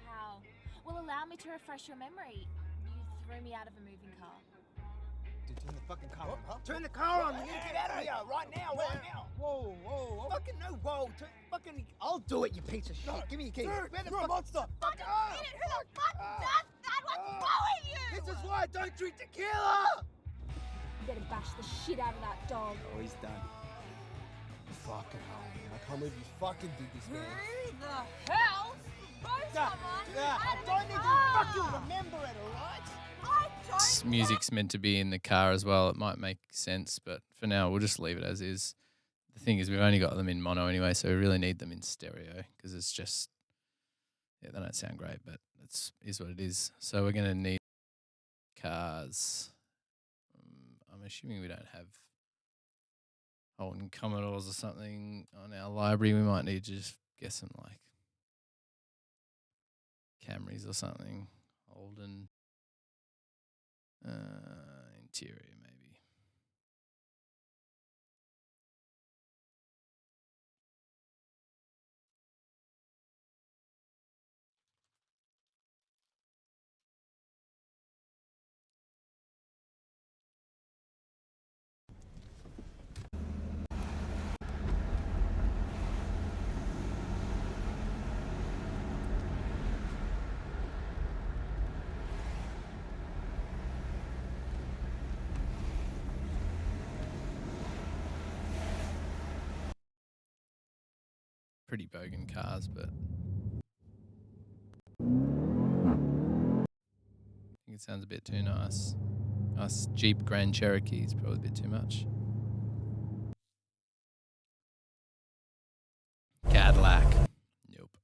How? Well, allow me to refresh your memory. You threw me out of a moving car. Dude, turn the fucking car on. Huh? Turn the car on. We need to get out of here right now. Right now. Whoa, whoa. Fucking no, whoa. Fucking. I'll do it, you piece of shit. No. Give me your keys. Dude, Where the you're a fuck? monster. Fuck off. Who the fuck does that? What's wrong with you? This is why I don't drink tequila. You better bash the shit out of that dog. Oh, he's done. Fucking hell, man. I can't believe you fucking did this, man. Who the hell throw someone I out of don't a need to car? fucking remember it, alright? I don't This music's meant to be in the car as well. It might make sense, but for now we'll just leave it as is. The thing is, we've only got them in mono anyway, so we really need them in stereo because it's just, yeah, they don't sound great, but is what it is. So we're gonna need cars. I'm assuming we don't have Holden Commodores or something on our library. We might need to just get some like Camrys or something. Holden interior maybe. Pretty bogan cars, but I think it sounds a bit too nice. Us Jeep Grand Cherokee is probably a bit too much. Cadillac. Nope.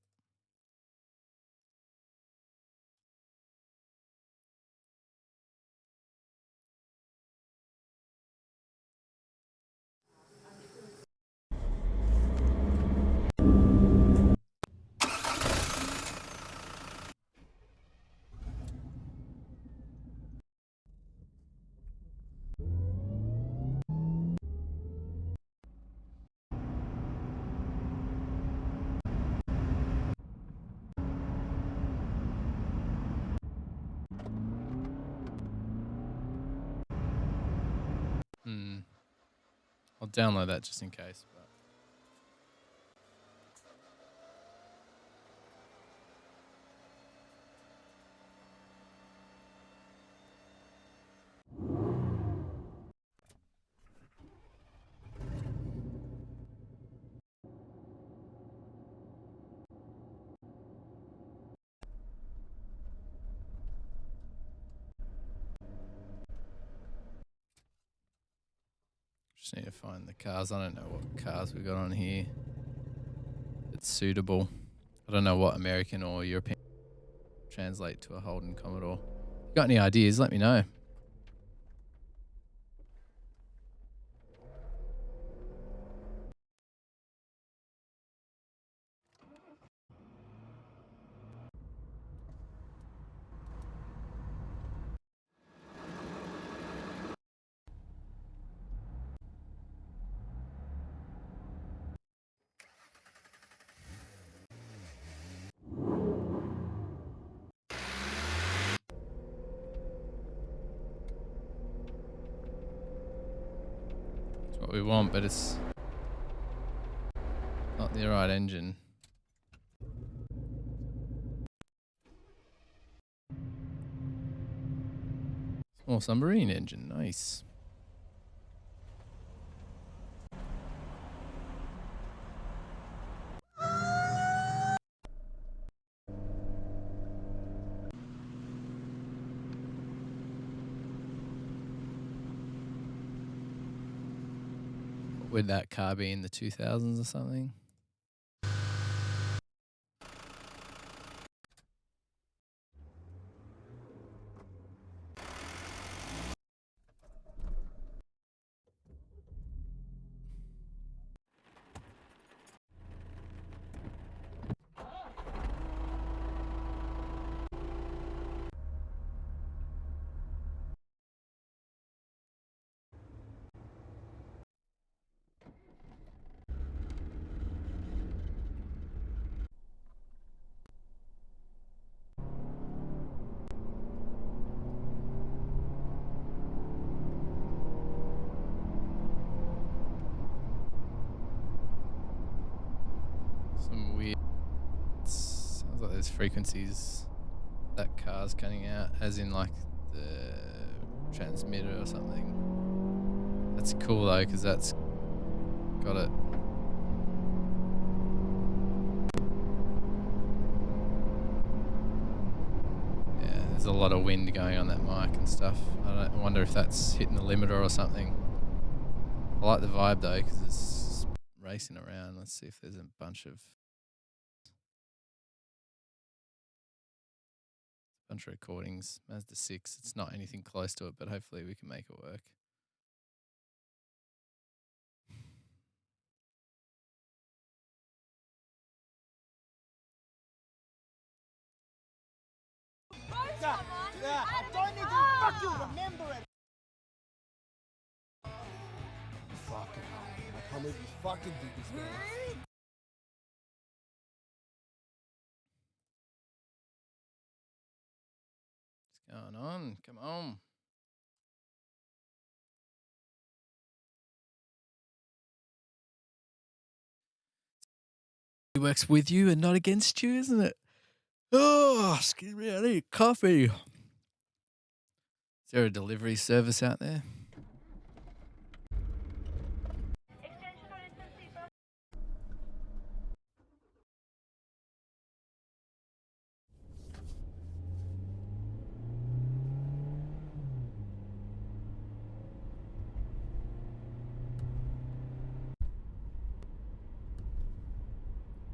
I'll download that just in case. But Just need to find the cars. I don't know what cars we got on here. It's suitable. I don't know what American or European translate to a Holden Commodore. If you got any ideas, let me know. It's what we want, but it's not the right engine. Small submarine engine, nice. Would that car be in the 2000s or something? Some weird. Sounds like there's frequencies that car's cutting out, as in like the transmitter or something. That's cool though, because that's got it. Yeah, there's a lot of wind going on that mic and stuff. I wonder if that's hitting the limiter or something. I like the vibe though, because it's racing around. Let's see if there's a bunch of recordings. Mazda 6. It's not anything close to it, but hopefully we can make it work. I don't need to fucking remember it. Fucking hell, man. I can't believe you fucking did this, man. What's going on? Come on. It works with you and not against you, isn't it? Oh, excuse me, I need coffee. Is there a delivery service out there?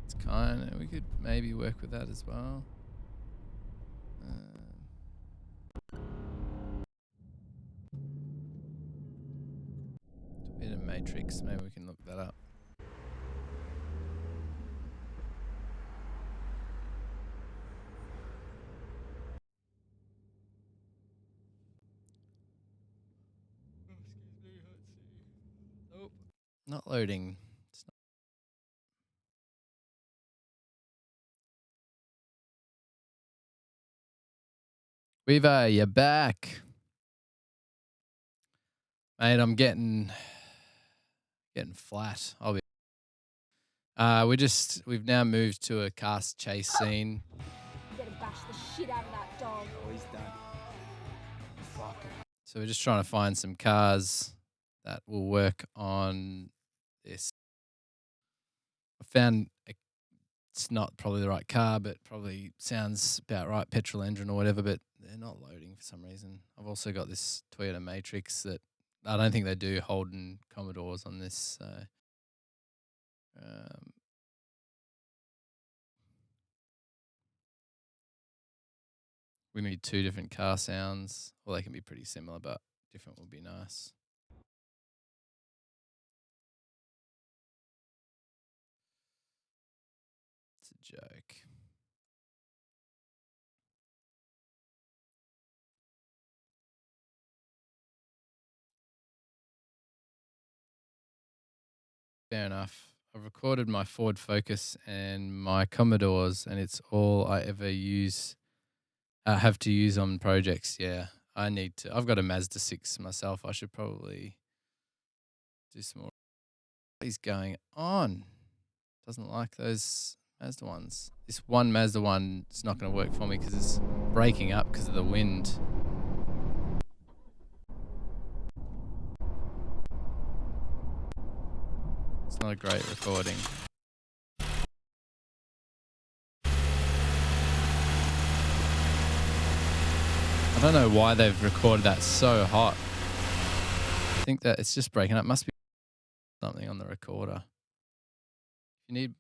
It's kind of, we could maybe work with that as well. Bit of matrix, maybe we can look that up. Excuse me, let's see. Nope. Not loading. It's not. Weaver, you're back. Mate, I'm getting flat. I'll be. We've now moved to a cast chase scene. You better bash the shit out of that dog. Oh, he's done. Fucking. So we're just trying to find some cars that will work on this. I found it's not probably the right car, but probably sounds about right, petrol engine or whatever, but they're not loading for some reason. I've also got this Toyota Matrix that I don't think they do Holden Commodores on this. So, we need 2 different car sounds. Well, they can be pretty similar, but different would be nice. It's a joke. Fair enough. I've recorded my Ford Focus and my Commodores, and it's all I ever use. Have to use on projects. Yeah, I need to. I've got a Mazda 6 myself. I should probably do some more. What is going on? Doesn't like those Mazda ones. This one Mazda one is not going to work for me because it's breaking up because of the wind. It's not a great recording. I don't know why they've recorded that so hot. I think that it's just breaking up. Must be something on the recorder. If you need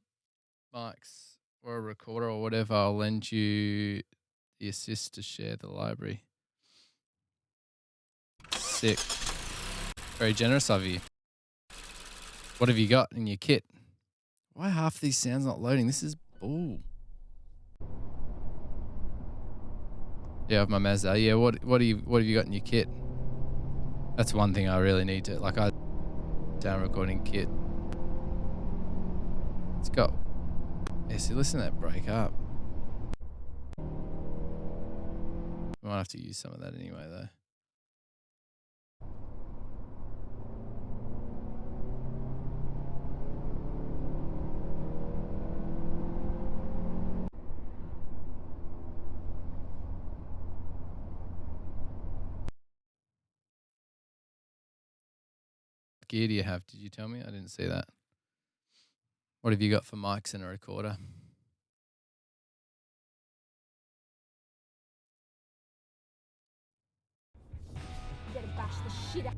mics or a recorder or whatever, I'll lend you the assist to share the library. Sick. Very generous of you. What have you got in your kit? Why are half these sounds not loading? This is bull. Yeah, I have my Mazda. Yeah, what have you got in your kit? That's one thing I really need to down recording kit. It's got. Yeah, see, listen to that break up. We might have to use some of that anyway, though. What gear do you have? Did you tell me? I didn't see that. What have you got for mics and a recorder? You better bash the shit out.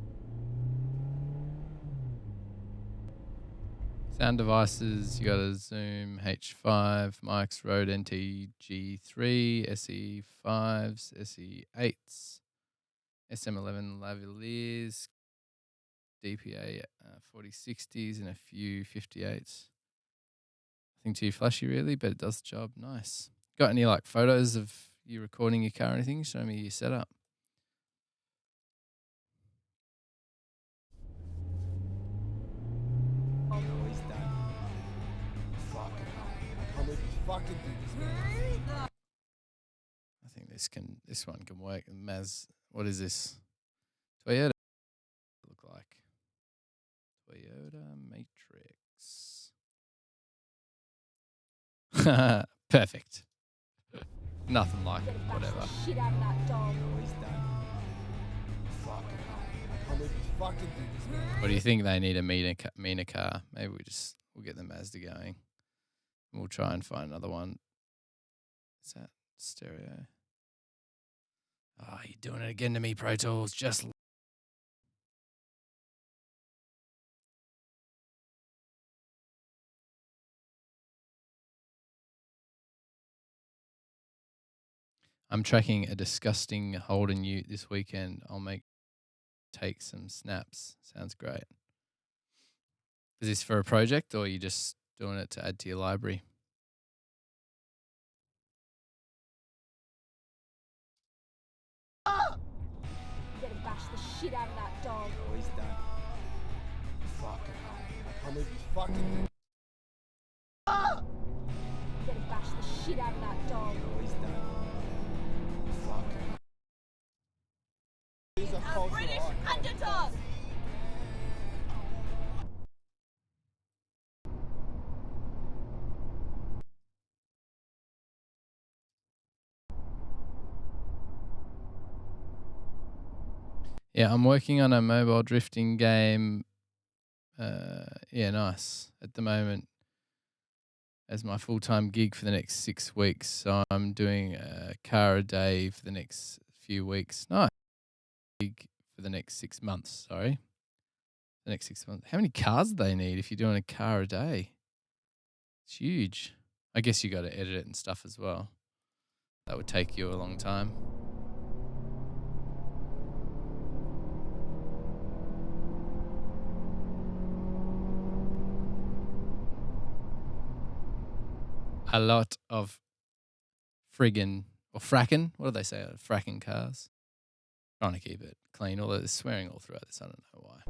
Sound devices, you got a Zoom H5, mics, Rode NT-G3, SE5s, SE8s, SM11 lavaliers, DPA 4060s, and a few 58s. Nothing too flashy really, but it does the job. Nice. Got any like photos of you recording your car or anything? Show me your setup. I think this one can work. What is this? Toyota look like. Toyota Matrix. Perfect. Nothing like it, whatever. Shit out of that dog. What do you think they need a Mina car? Maybe we'll get the Mazda going. And we'll try and find another one. Is that stereo? Oh, you're doing it again to me, Pro Tools. Just I'm tracking a disgusting Holden Ute this weekend. I'll take some snaps. Sounds great. Is this for a project or are you just doing it to add to your library? You better bash the shit out of that dog. You better bash the shit out of that dog. He's a British underdog. Yeah, I'm working on a mobile drifting game. Yeah, nice. At the moment, as my full-time gig for the next 6 weeks. So I'm doing a car a day for the next few weeks. Nice. Gig for the next 6 months. Sorry, the next 6 months. How many cars do they need if you're doing a car a day? It's huge. I guess you got to edit it and stuff as well. That would take you a long time. A lot of friggin' or fracking. What do they say? Fracking cars. Trying to keep it clean. Although there's swearing all throughout this. I don't know why.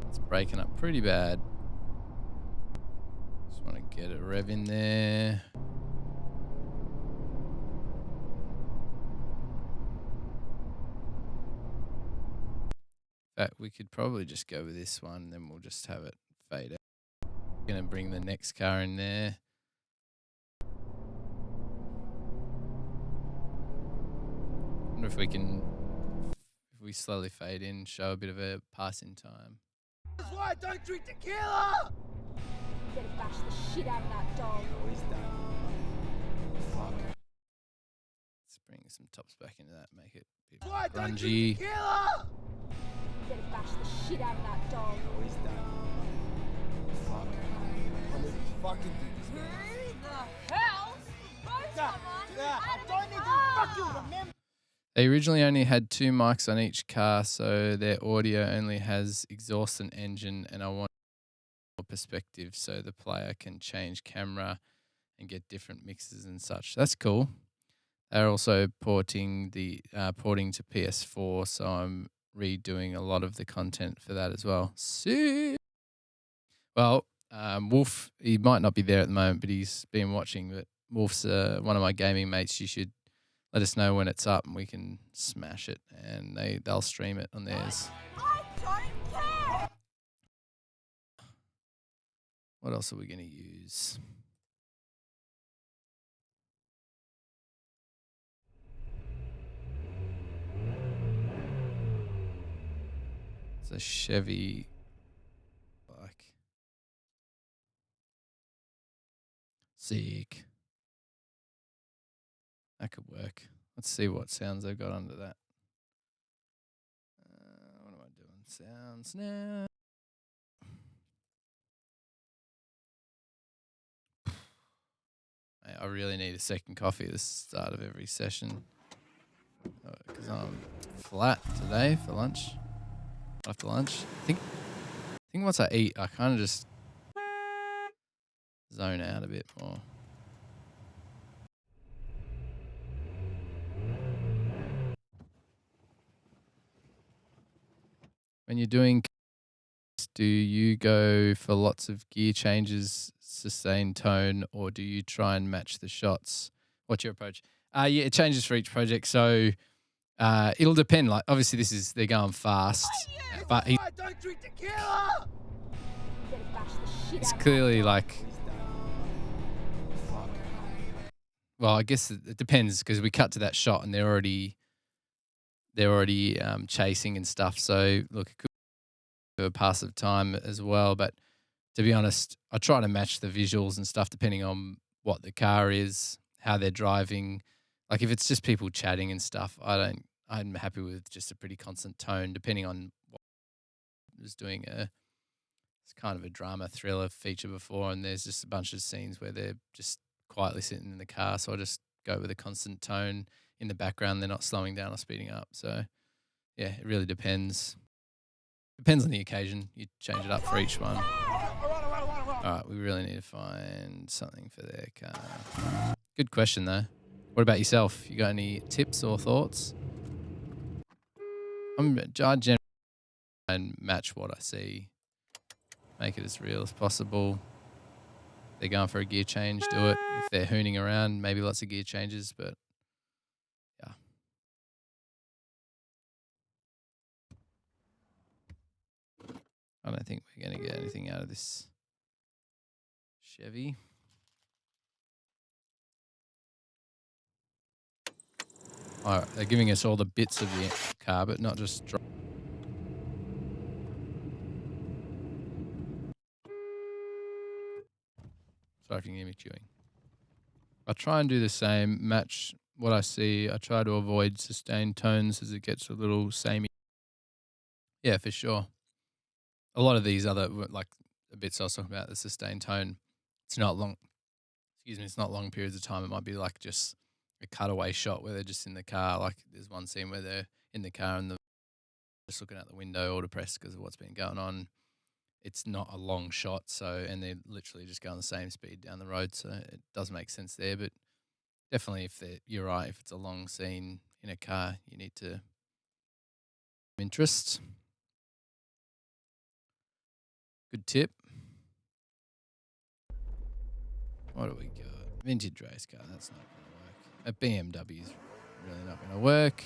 It's breaking up pretty bad. Just want to get a rev in there. In fact, we could probably just go with this one, then we'll just have it fade out. Going to bring the next car in there. Wonder if we can, if we slowly fade in, show a bit of a passing time. That's why I don't drink tequila! Better bash the shit out of that dog. Oh, he's done. Fuck. Let's bring some tops back into that, make it a bit That's why I don't grungy. drink tequila! Better bash the shit out of that dog. Oh, he's done. Fuck. I can't believe you fucking did this, man. Who the hell? I don't need to fucking remember. They originally only had 2 mics on each car, so their audio only has exhaust and engine, and I want more perspective so the player can change camera and get different mixes and such. That's cool. They're also porting to PS4, so I'm redoing a lot of the content for that as well. Sick. Well, Wolf, he might not be there at the moment, but he's been watching. But Wolf's one of my gaming mates. You should let us know when it's up and we can smash it, and they'll stream it on theirs. I don't care! What else are we going to use? It's a Chevy bike. Sick. That could work. Let's see what sounds I've got under that. What am I doing? Sounds now. I really need a second coffee at the start of every session because I'm flat today for lunch. After lunch, I think once I eat, I kind of just zone out a bit more. When you're doing, do you go for lots of gear changes, sustained tone, or do you try and match the shots? What's your approach? Yeah, it changes for each project. So it'll depend. Like obviously they're going fast, but I don't drink tequila! Better bash the shit it's out of clearly that dog. like, well, I guess it depends because we cut to that shot and they're already chasing and stuff. So look, it could be a passive time as well. But to be honest, I try to match the visuals and stuff depending on what the car is, how they're driving. Like if it's just people chatting and stuff, I'm happy with just a pretty constant tone depending on what I was doing it's kind of a drama thriller feature before, and there's just a bunch of scenes where they're just quietly sitting in the car. So I just go with a constant tone in the background. They're not slowing down or speeding up. So yeah, it really depends. Depends on the occasion. You change it up for each one. All right, we really need to find something for their car. Good question though. What about yourself? You got any tips or thoughts? I generally try and match what I see. Make it as real as possible. If they're going for a gear change, do it. If they're hooning around, maybe lots of gear changes, but yeah. I don't think we're going to get anything out of this Chevy. All right, they're giving us all the bits of the car, but not just Sorry if you can hear me chewing. I try and do the same, match what I see. I try to avoid sustained tones as it gets a little samey. Yeah, for sure. A lot of these other, like the bits I was talking about, the sustained tone, it's not long, it's not long periods of time. It might be like just a cutaway shot where they're just in the car. Like there's one scene where they're in the car and they're just looking out the window, all depressed because of what's been going on. It's not a long shot, so, and they're literally just going the same speed down the road, so it does make sense there. But definitely, you're right, if it's a long scene in a car, you need to interest. Good tip. What do we got? Vintage race car. That's not going to work. A BMW's really not going to work.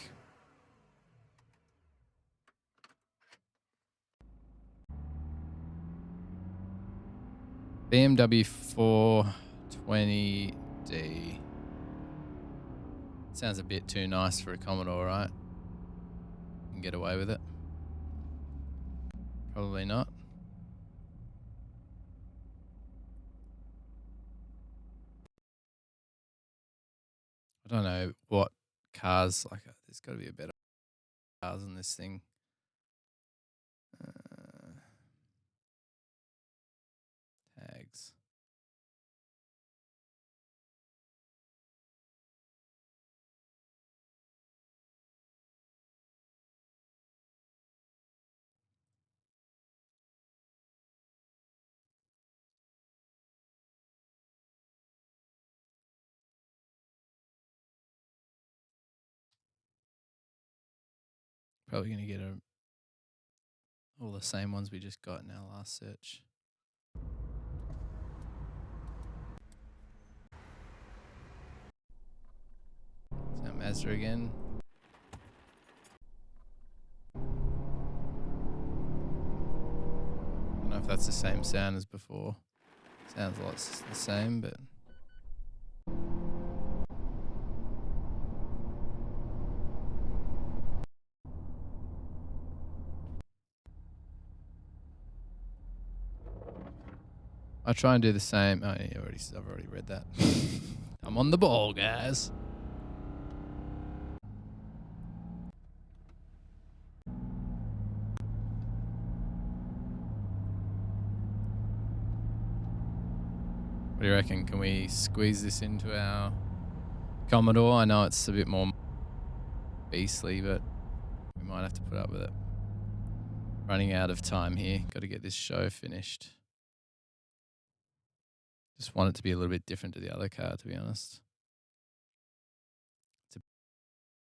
BMW 420D. Sounds a bit too nice for a Commodore, right? You can get away with it. Probably not. I don't know what cars, like, there's got to be a better cars on this thing. Tags. Probably going to get all the same ones we just got in our last search. Is that Mazda again? I don't know if that's the same sound as before. Sounds a lot the same, but... I try and do the same. Oh, yeah, I've already read that. I'm on the ball, guys. What do you reckon? Can we squeeze this into our Commodore? I know it's a bit more beastly, but we might have to put up with it. Running out of time here. Got to get this show finished. Just want it to be a little bit different to the other car, to be honest.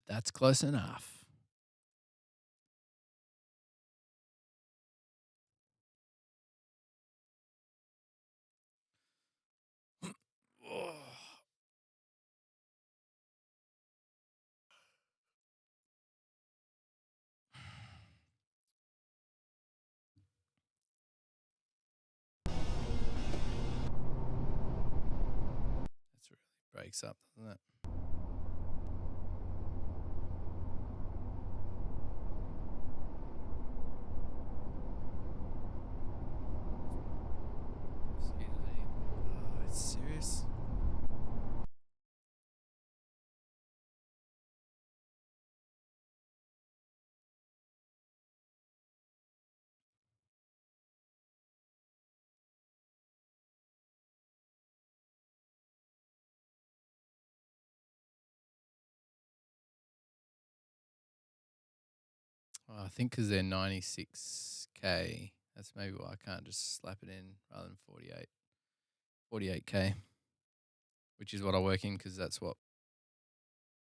That's close enough. That's really breaks up, doesn't it? Oh, it's serious. Oh, I think because they're 96K, that's maybe why I can't just slap it in rather than 48K, which is what I work in because that's what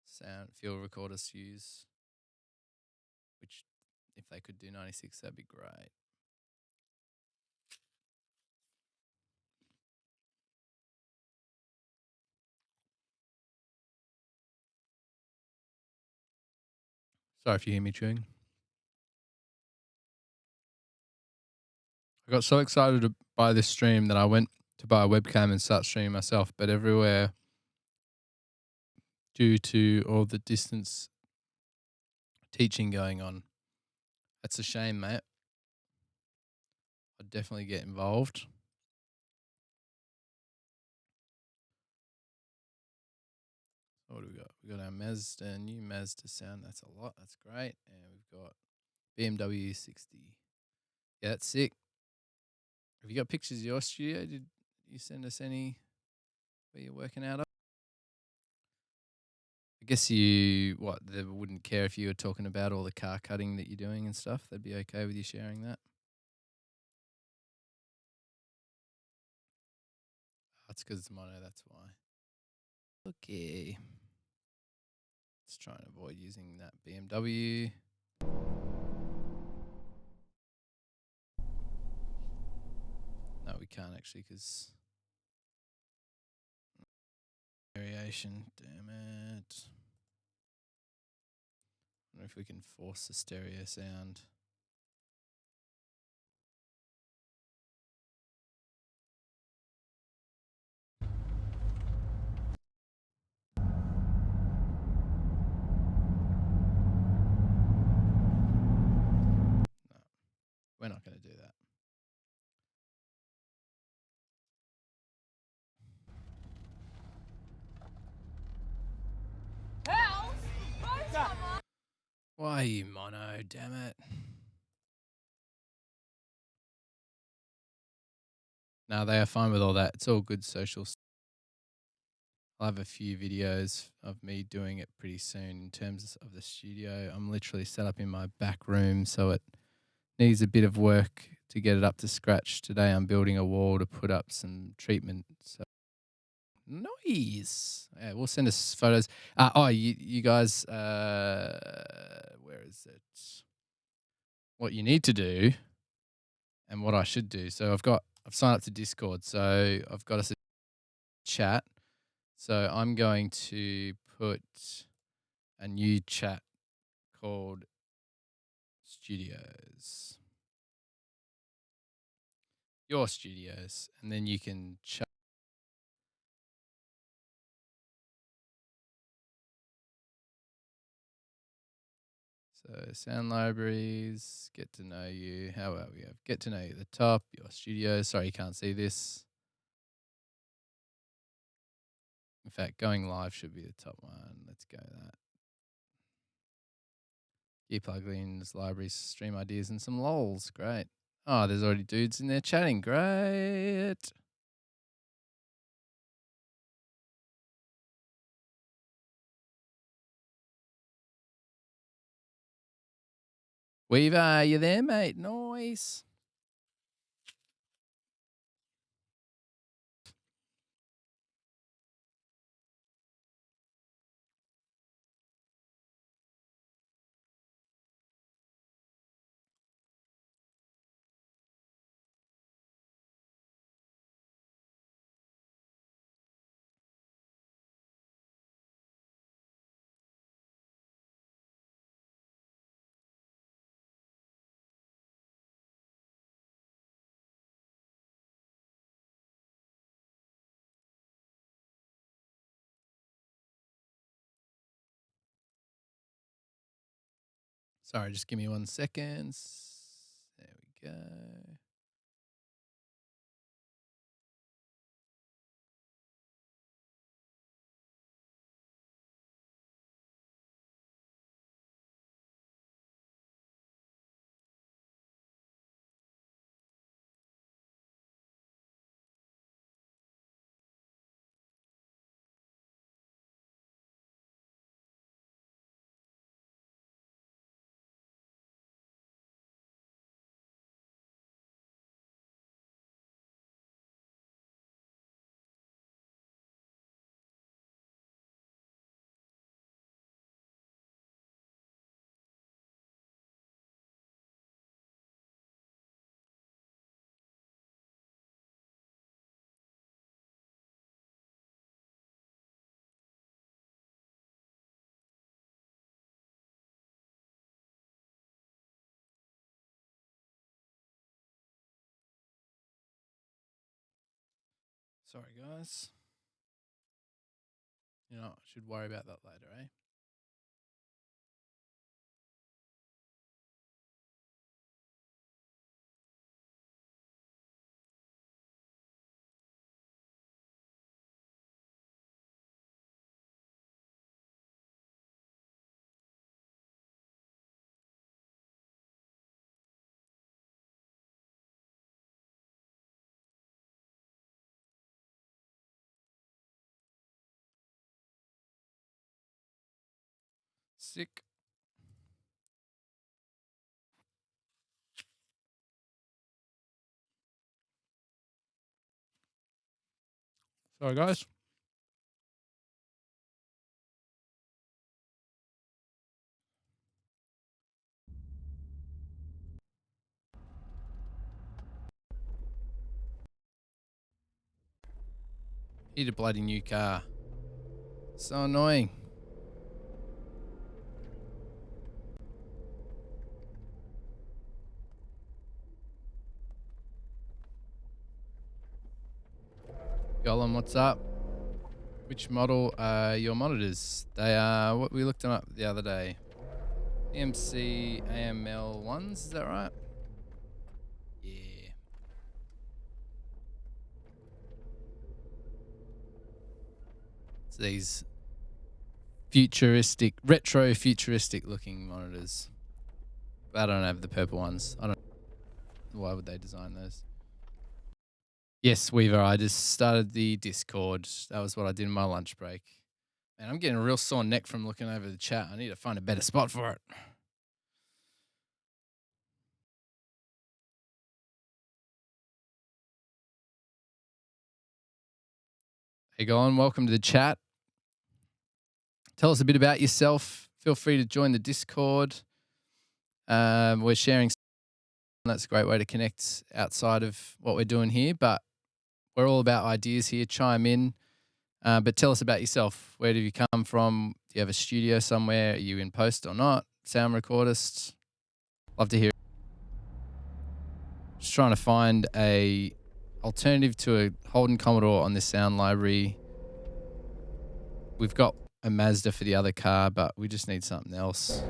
sound field recorders use. Which, if they could do 96, that'd be great. Sorry if you hear me chewing. I got so excited to buy this stream that I went to buy a webcam and start streaming myself, but everywhere, due to all the distance teaching going on, that's a shame, mate. I'd definitely get involved. What do we got? We got our Mazda, new Mazda sound. That's a lot. That's great. And we've got BMW 60. Yeah, that's sick. Have you got pictures of your studio? Did you send us any where you're working out of? I guess they wouldn't care if you were talking about all the car cutting that you're doing and stuff. They'd be okay with you sharing that. That's because it's mono, that's why. Okay. Let's try and avoid using that BMW. No, we can't actually because variation. Damn it. I wonder if we can force the stereo sound. No, we're not going to do that. Why are you mono? Damn it. No, they are fine with all that. It's all good social stuff. I'll have a few videos of me doing it pretty soon in terms of the studio. I'm literally set up in my back room, so it needs a bit of work to get it up to scratch. Today I'm building a wall to put up some treatment. So noise. Yeah, we'll send us photos. You guys, where is it? What you need to do and what I should do. So I've signed up to Discord, so I've got us a chat. So I'm going to put a new chat called Studios. Your Studios. And then you can chat. So sound libraries, get to know you. How about we have get to know you at the top, your studio. Sorry, you can't see this. In fact, going live should be the top one. Let's go that. Gear plugins, libraries, stream ideas, and some lols. Great. Oh, there's already dudes in there chatting. Great. Weaver, are you there, mate? Nice. Sorry, just give me 1 second. There we go. Sorry, guys. I should worry about that later, eh? Sick. Sorry, guys. Need a bloody new car. So annoying. Gollum, what's up? Which model are your monitors? They are what we looked them up the other day. EMC AML ones, is that right? Yeah. It's these futuristic, retro futuristic looking monitors. But I don't have the purple ones. I don't. Why would they design those? Yes, Weaver. I just started the Discord. That was what I did in my lunch break. And I'm getting a real sore neck from looking over the chat. I need to find a better spot for it. Hey, Golan, welcome to the chat. Tell us a bit about yourself. Feel free to join the Discord. We're sharing. That's a great way to connect outside of what we're doing here, but we're all about ideas here. Chime in. But tell us about yourself. Where do you come from? Do you have a studio somewhere? Are you in post or not? Sound recordist? Love to hear. Just trying to find a alternative to a Holden Commodore on this sound library. We've got a Mazda for the other car, but we just need something else.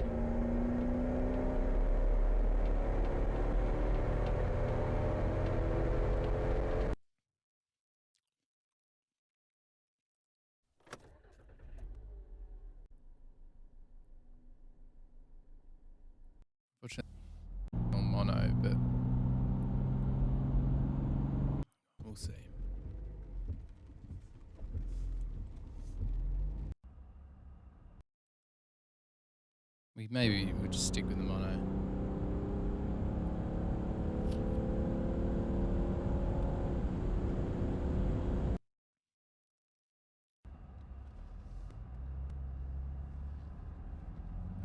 Fortunately, mono, but we'll see. Maybe we'll just stick with the mono.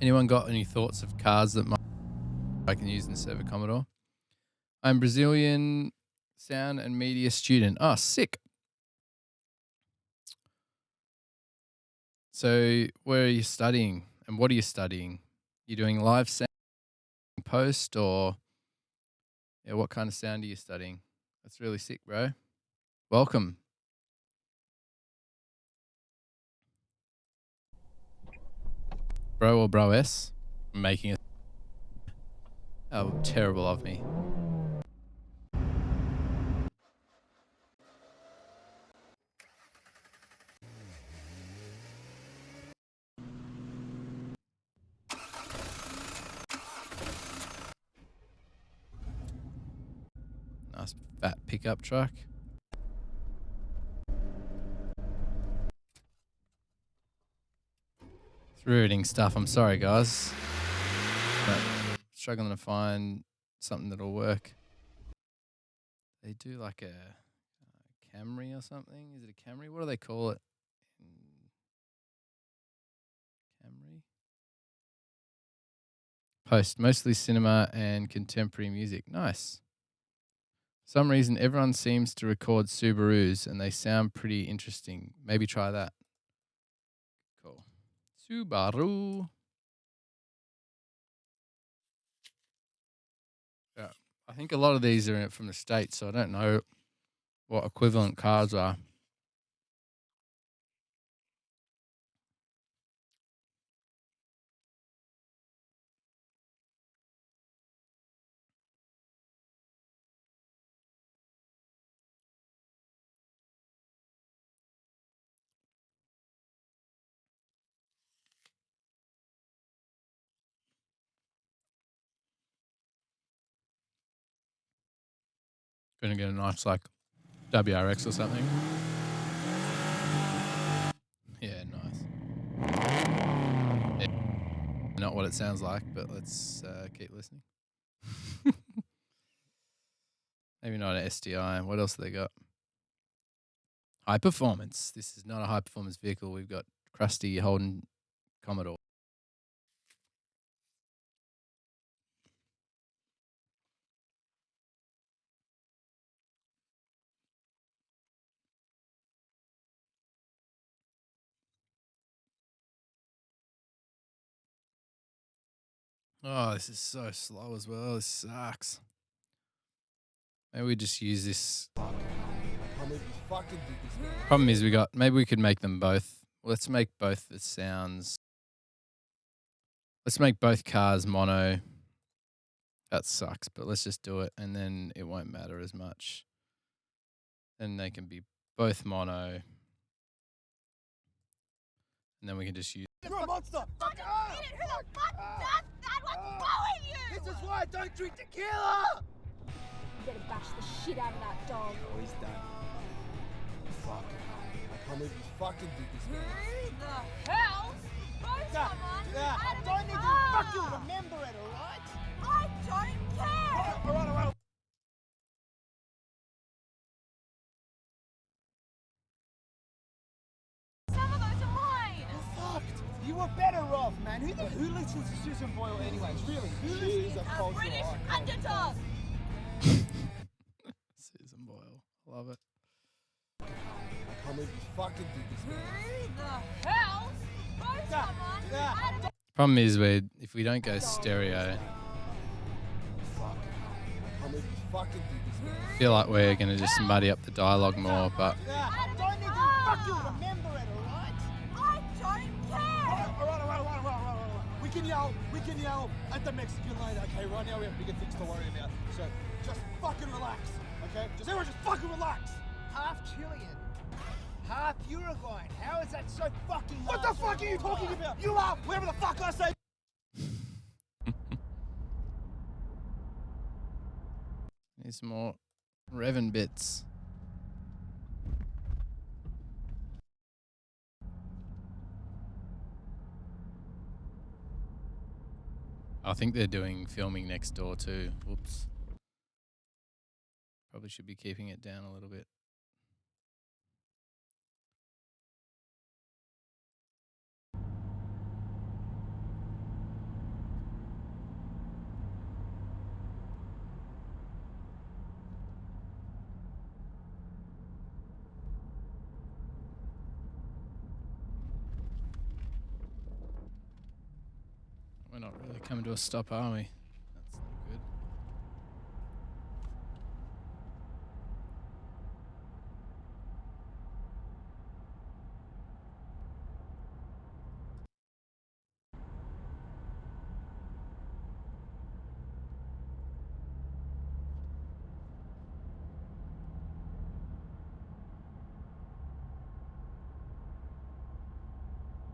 Anyone got any thoughts of cars that I can use instead of a Commodore? I'm Brazilian sound and media student. Oh, sick. So where are you studying and what are you studying? You doing live sound post or what kind of sound are you studying? That's really sick, bro. Welcome. Bro or bro-s? I'm making it. How terrible of me. Nice fat pickup truck. It's riveting stuff. I'm sorry, guys. But struggling to find something that'll work. They do like a Camry or something. Is it a Camry? What do they call it? Camry? Post. Mostly cinema and contemporary music. Nice. For some reason, everyone seems to record Subarus and they sound pretty interesting. Maybe try that. Cool. Subaru. Yeah. I think a lot of these are from the States, so I don't know what equivalent cars are. Gonna get a nice like WRX or something. Yeah, nice. Yeah. Not what it sounds like, but let's keep listening. Maybe not an SDI. What else have they got? High performance. This is not a high performance vehicle. We've got crusty Holden Commodore. Oh, this is so slow as well. This sucks. Maybe we just use this. I can't believe you fucking did this, man. Problem is maybe we could make them both. Let's make both the sounds. Let's make both cars mono. That sucks, but let's just do it and then it won't matter as much. And they can be both mono. And then we can just use. You're a monster! Fuck off! Who the fuck does that? What's wrong with you? This is why I don't drink tequila! You better bash the shit out of that dog. Oh, he's done. Fuck. I can't believe you fucking did this, man. Who the hell throws someone I out of don't the need car? to fucking remember it, alright? I don't care! Alright. Some of those are mine! Fucked. You were better off, man. Who listens to Susan Boyle anyways? Really? Who listens? She's a A cultural British icon. underdog! Susan Boyle. Love it. I can't believe you fucking did this, man. Who the hell throws someone out of the Problem is if we don't go stereo, Fuck. I can't believe you fucking did this, man. I feel like we're going to just muddy up the dialogue more, but I don't need to fucking remember it, alright? I don't care! Alright. We can yell at the Mexican lady. Okay, right now we have bigger things to worry about. So just fucking relax. Okay? Everyone just fucking relax. Half Chilean, half Uruguayan. How is that so fucking What the fuck are you talking about? You are whatever the fuck I say. need some more revving bits. I think they're doing filming next door too. Whoops. Probably should be keeping it down a little bit. We're not really coming to a stop, are we? That's not good.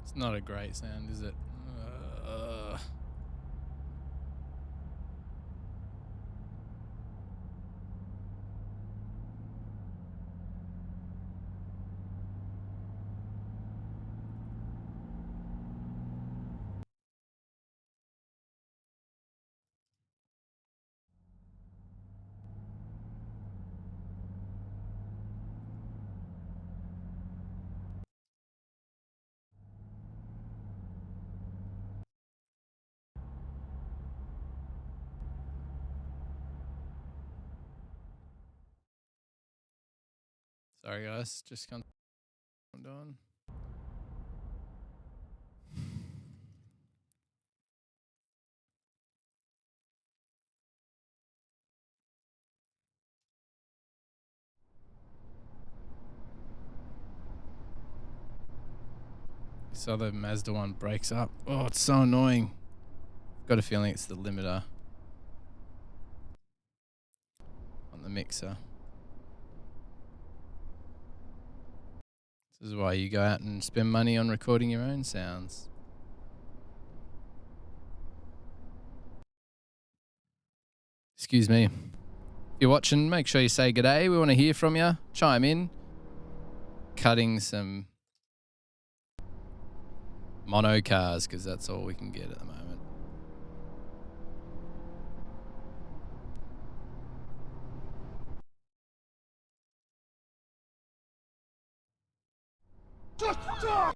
It's not a great sound, is it? Sorry guys, just come on. This other Mazda one breaks up. Oh, it's so annoying. Got a feeling it's the limiter on the mixer. This is why you go out and spend money on recording your own sounds. Excuse me. If you're watching, make sure you say g'day. We want to hear from you. Chime in. Cutting some mono cars because that's all we can get at the moment. Josh!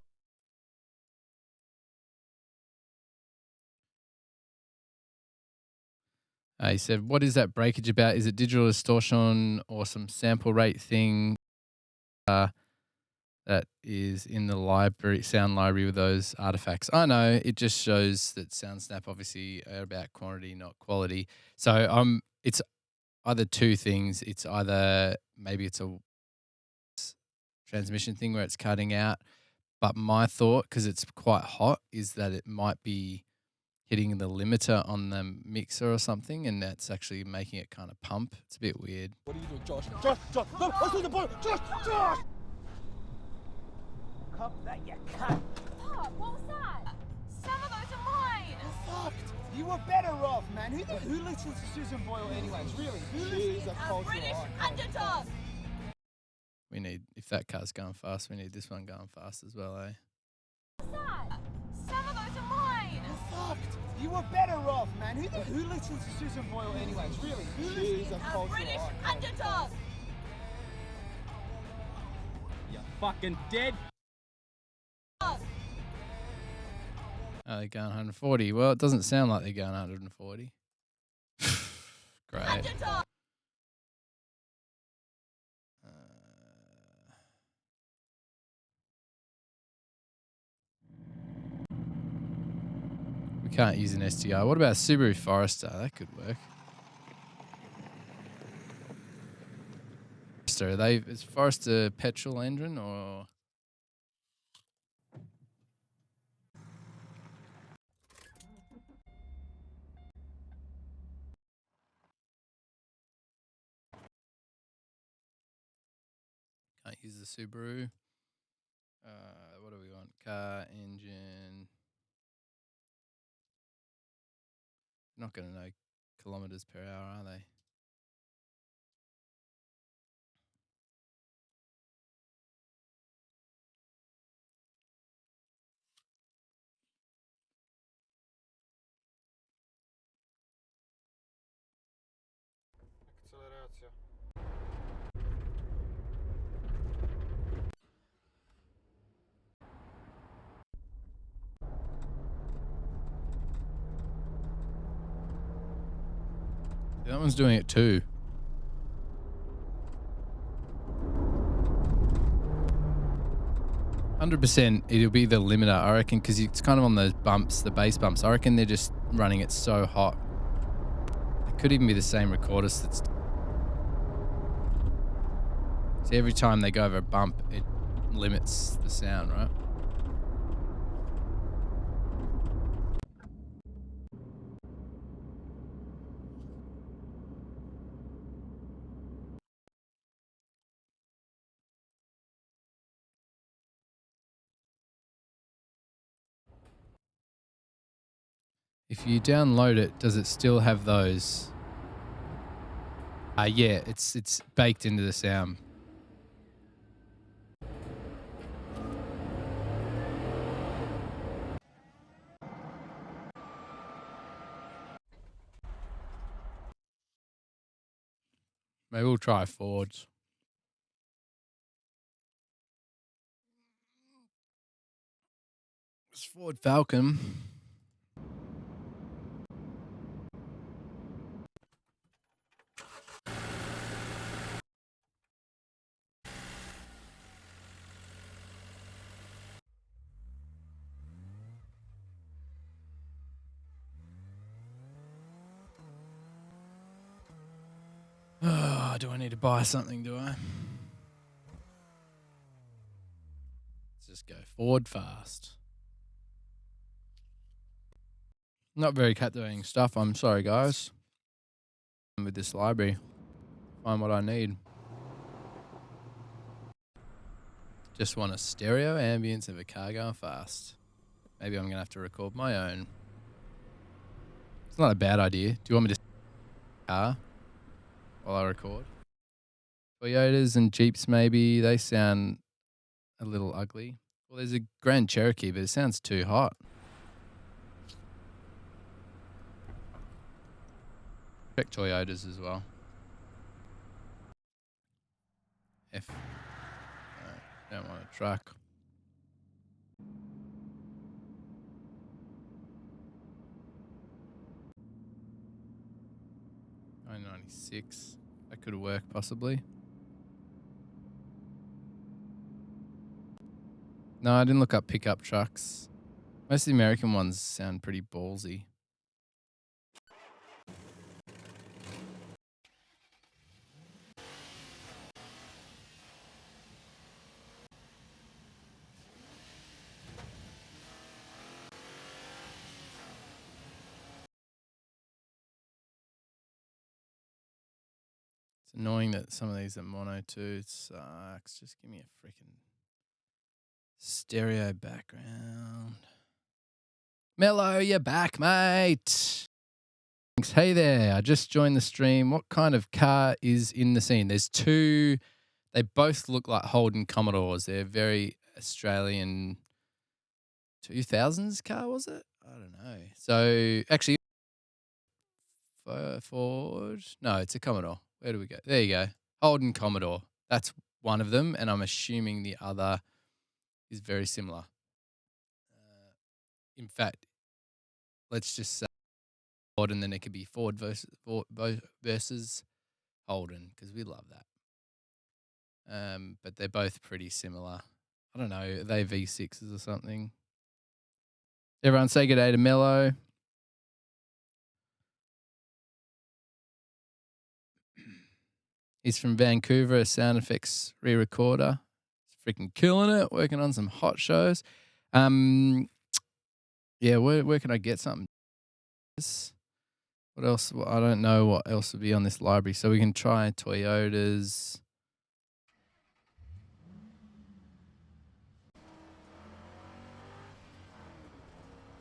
He said, what is that breakage about? Is it digital distortion or some sample rate thing that is in the library, sound library with those artifacts? I know, it just shows that SoundSnap obviously are about quantity, not quality. So it's either two things. It's either maybe it's a transmission thing where it's cutting out. But my thought, because it's quite hot, is that it might be hitting the limiter on the mixer or something, and that's actually making it kind of pump. It's a bit weird. What are you doing, Josh? Josh! No, let's do the bottom! Josh! Cop that, you cunt. Pop, what was that? Some of those are mine. Fucked! You were better off, man. Who listens to Susan Boyle anyways? Really? Who listens? She's a cultural British icon. underdog. We need, if that car's going fast, we need this one going fast as well, eh? What's that? Some of those are mine. Fucked! You were better off, man. Who listens to Susan Boyle anyways? Really? Who listens? She's a cultural British icon. underdog. You're fucking dead. Oh, they're going 140. Well, it doesn't sound like they're going 140. Great. Underdog. We can't use an STI. What about Subaru Forester? That could work. Forester, is Forester petrol engine or? Can't use the Subaru. What do we want? Car, engine. Not going to know kilometers per hour, are they? Акселерация. That one's doing it too. %, it'll be the limiter, I reckon, because it's kind of on those bumps, the bass bumps. I reckon they're just running it so hot. It could even be the same recorder that's. So every time they go over a bump, it limits the sound, right? If you download it, does it still have those? Yeah, it's baked into the sound. Maybe we'll try Fords. It's Ford Falcon. Oh, do I need to buy something, do I? Let's just go Ford fast. Not very captivating stuff, I'm sorry, guys. With this library, find what I need. Just want a stereo ambience of a car going fast. Maybe I'm going to have to record my own. It's not a bad idea. Do you want me to car while I record? Toyotas and Jeeps maybe, they sound a little ugly. Well, there's a Grand Cherokee, but it sounds too hot. Check Toyotas as well. No, don't want a truck. V6. That could work possibly. No, I didn't look up pickup trucks. Most of the American ones sound pretty ballsy. It's annoying that some of these are mono too. It sucks. Just give me a freaking stereo background. Mello, you're back, mate. Thanks. Hey there. I just joined the stream. What kind of car is in the scene? There's two. They both look like Holden Commodores. They're very Australian 2000s car, was it? I don't know. So actually, Ford. No, it's a Commodore. Where do we go? There you go. Holden Commodore. That's one of them, and I'm assuming the other is very similar. In fact, let's just say Ford, and then it could be Ford versus Holden, because we love that. But they're both pretty similar. I don't know. Are they V6s or something? Everyone say good day to Mello. He's from Vancouver, a sound effects re-recorder. He's freaking killing it, working on some hot shows. Yeah, where can I get something? What else? Well, I don't know what else would be on this library. So we can try Toyotas.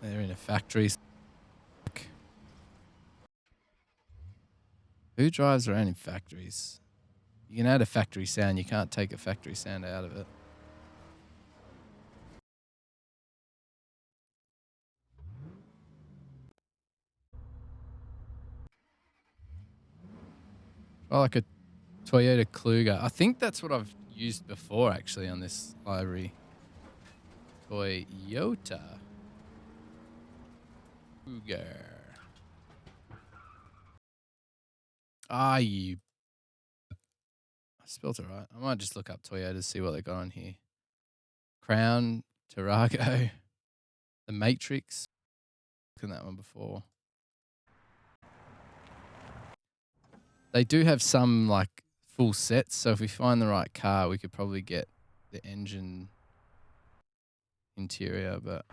They're in a factory. Who drives around in factories? You can add a factory sound. You can't take a factory sound out of it. Well, like a Toyota Kluger. I think that's what I've used before, actually, on this library. Toyota Kluger. Ah, you. I spelled it right. I might just look up Toyota to see what they got on here. Crown, Tarago, the Matrix. Looked at that one before. They do have some like full sets, so if we find the right car, we could probably get the engine interior, but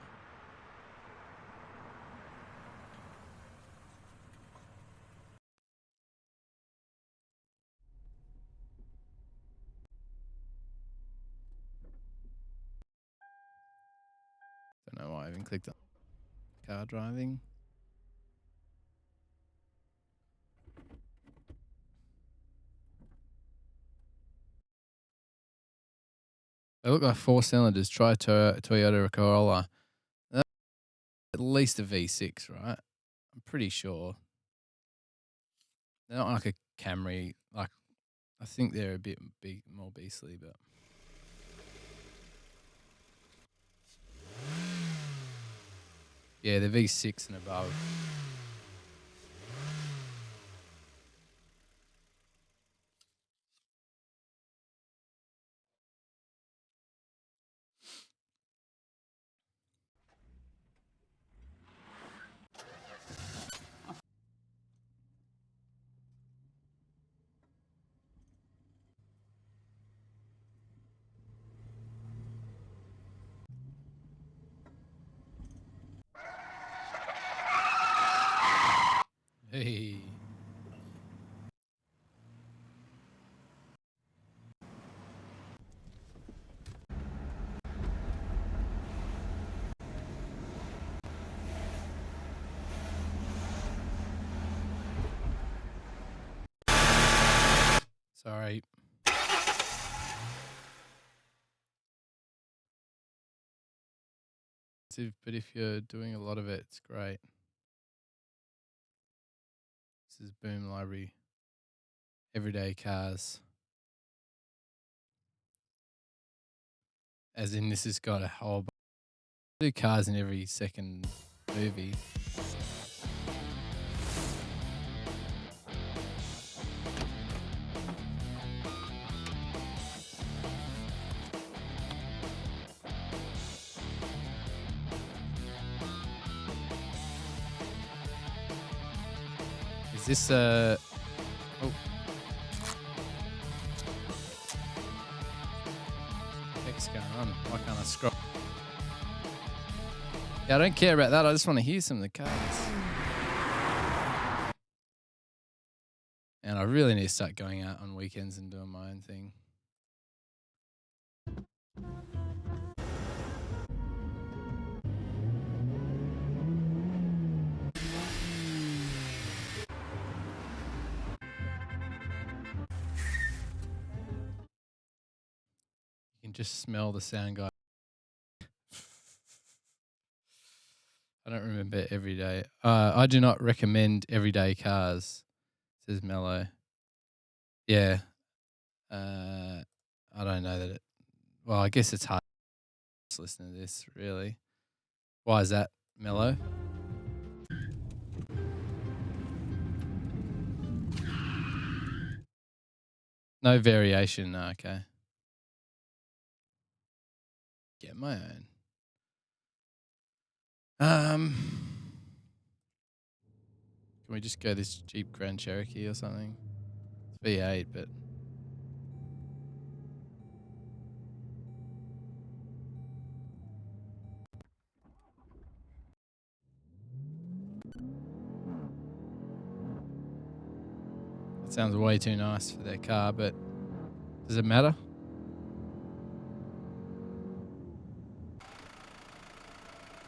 don't know why I even clicked on car driving. They look like 4 cylinders. Try Toyota Corolla. That's at least a V6, right? I'm pretty sure. They're not like a Camry. Like, I think they're a bit more beastly, but. Yeah, they're V6 and above. Hey. Sorry. But if you're doing a lot of it, it's great. This is Boom Library. Everyday cars. As in, this has got a whole bunch of cars in every second movie. Is this oh. What's going on? Why can't I scroll? Yeah, I don't care about that. I just want to hear some of the cards. And I really need to start going out on weekends and doing my own thing. You can just smell the sound guy. I don't remember every day. I do not recommend everyday cars, says Mello. Yeah. I don't know that it. Well, I guess it's hard to listen to this, really. Why is that, Mello? No variation. No, okay. Get my own. Can we just go this Jeep Grand Cherokee or something? It's V8, but it sounds way too nice for their car, but does it matter?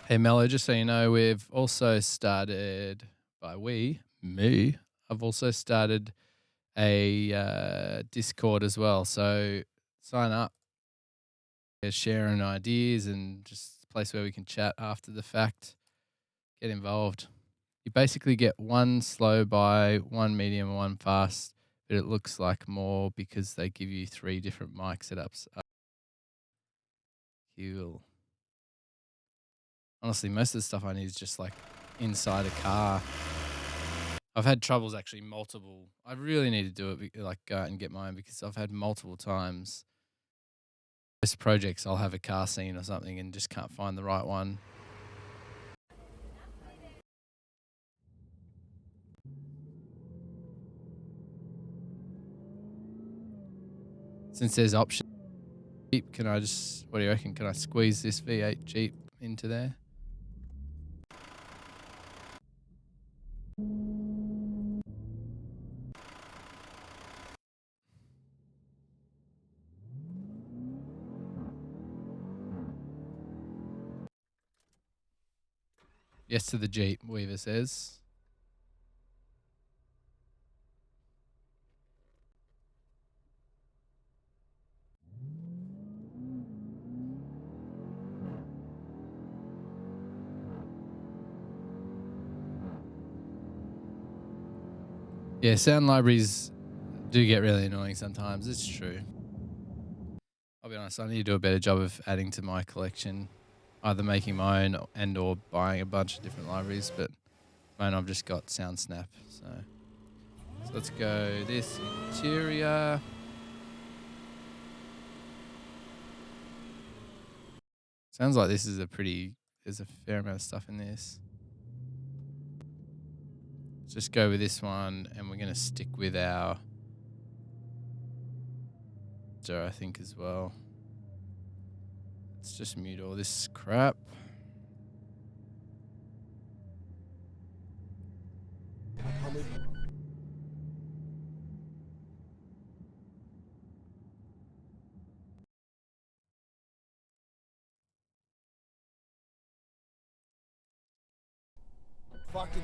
Hey, Mello, just so you know, we've also started, by me, I've also started a Discord as well. So sign up, sharing ideas and just a place where we can chat after the fact. Get involved. You basically get one slow buy, one medium, and one fast, but it looks like more because they give you 3 different mic setups. Cool. Honestly, most of the stuff I need is just like inside a car. I've had troubles actually multiple. I really need to do it, like go out and get mine, because I've had multiple times. Most projects, I'll have a car scene or something and just can't find the right one. Since there's options, Jeep, can I just, what do you reckon? Can I squeeze this V8 Jeep into there? Yes to the Jeep, Weaver says. Yeah, sound libraries do get really annoying sometimes. It's true. I'll be honest, I need to do a better job of adding to my collection, either making my own and or buying a bunch of different libraries, but mine I've just got SoundSnap. So let's go this interior. Sounds like this is there's a fair amount of stuff in this. Let's just go with this one, and we're going to stick with our I think as well. Let's just mute all this crap. Fucking.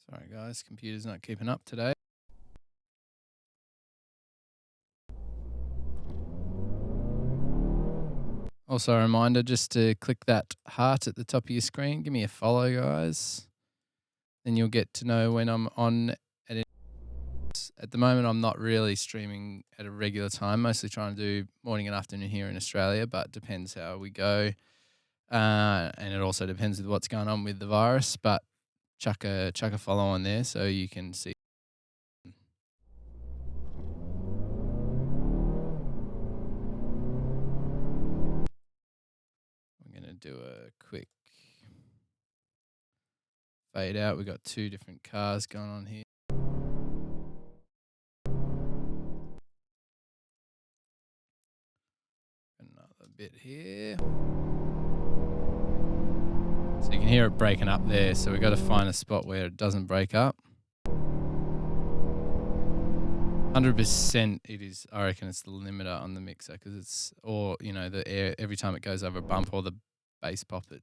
Sorry guys, computer's not keeping up today. Also a reminder just to click that heart at the top of your screen. Give me a follow, guys. Then you'll get to know when I'm on. At the moment, I'm not really streaming at a regular time, mostly trying to do morning and afternoon here in Australia, but depends how we go. And it also depends with what's going on with the virus, but chuck a follow on there so you can see. I'm going to do a quick fade out. We've got two different cars going on here. Another bit here. So you can hear it breaking up there. So we've got to find a spot where it doesn't break up. 100% it is, I reckon it's the limiter on the mixer because it's, or, you know, the air, every time it goes over a bump or the bass pop it.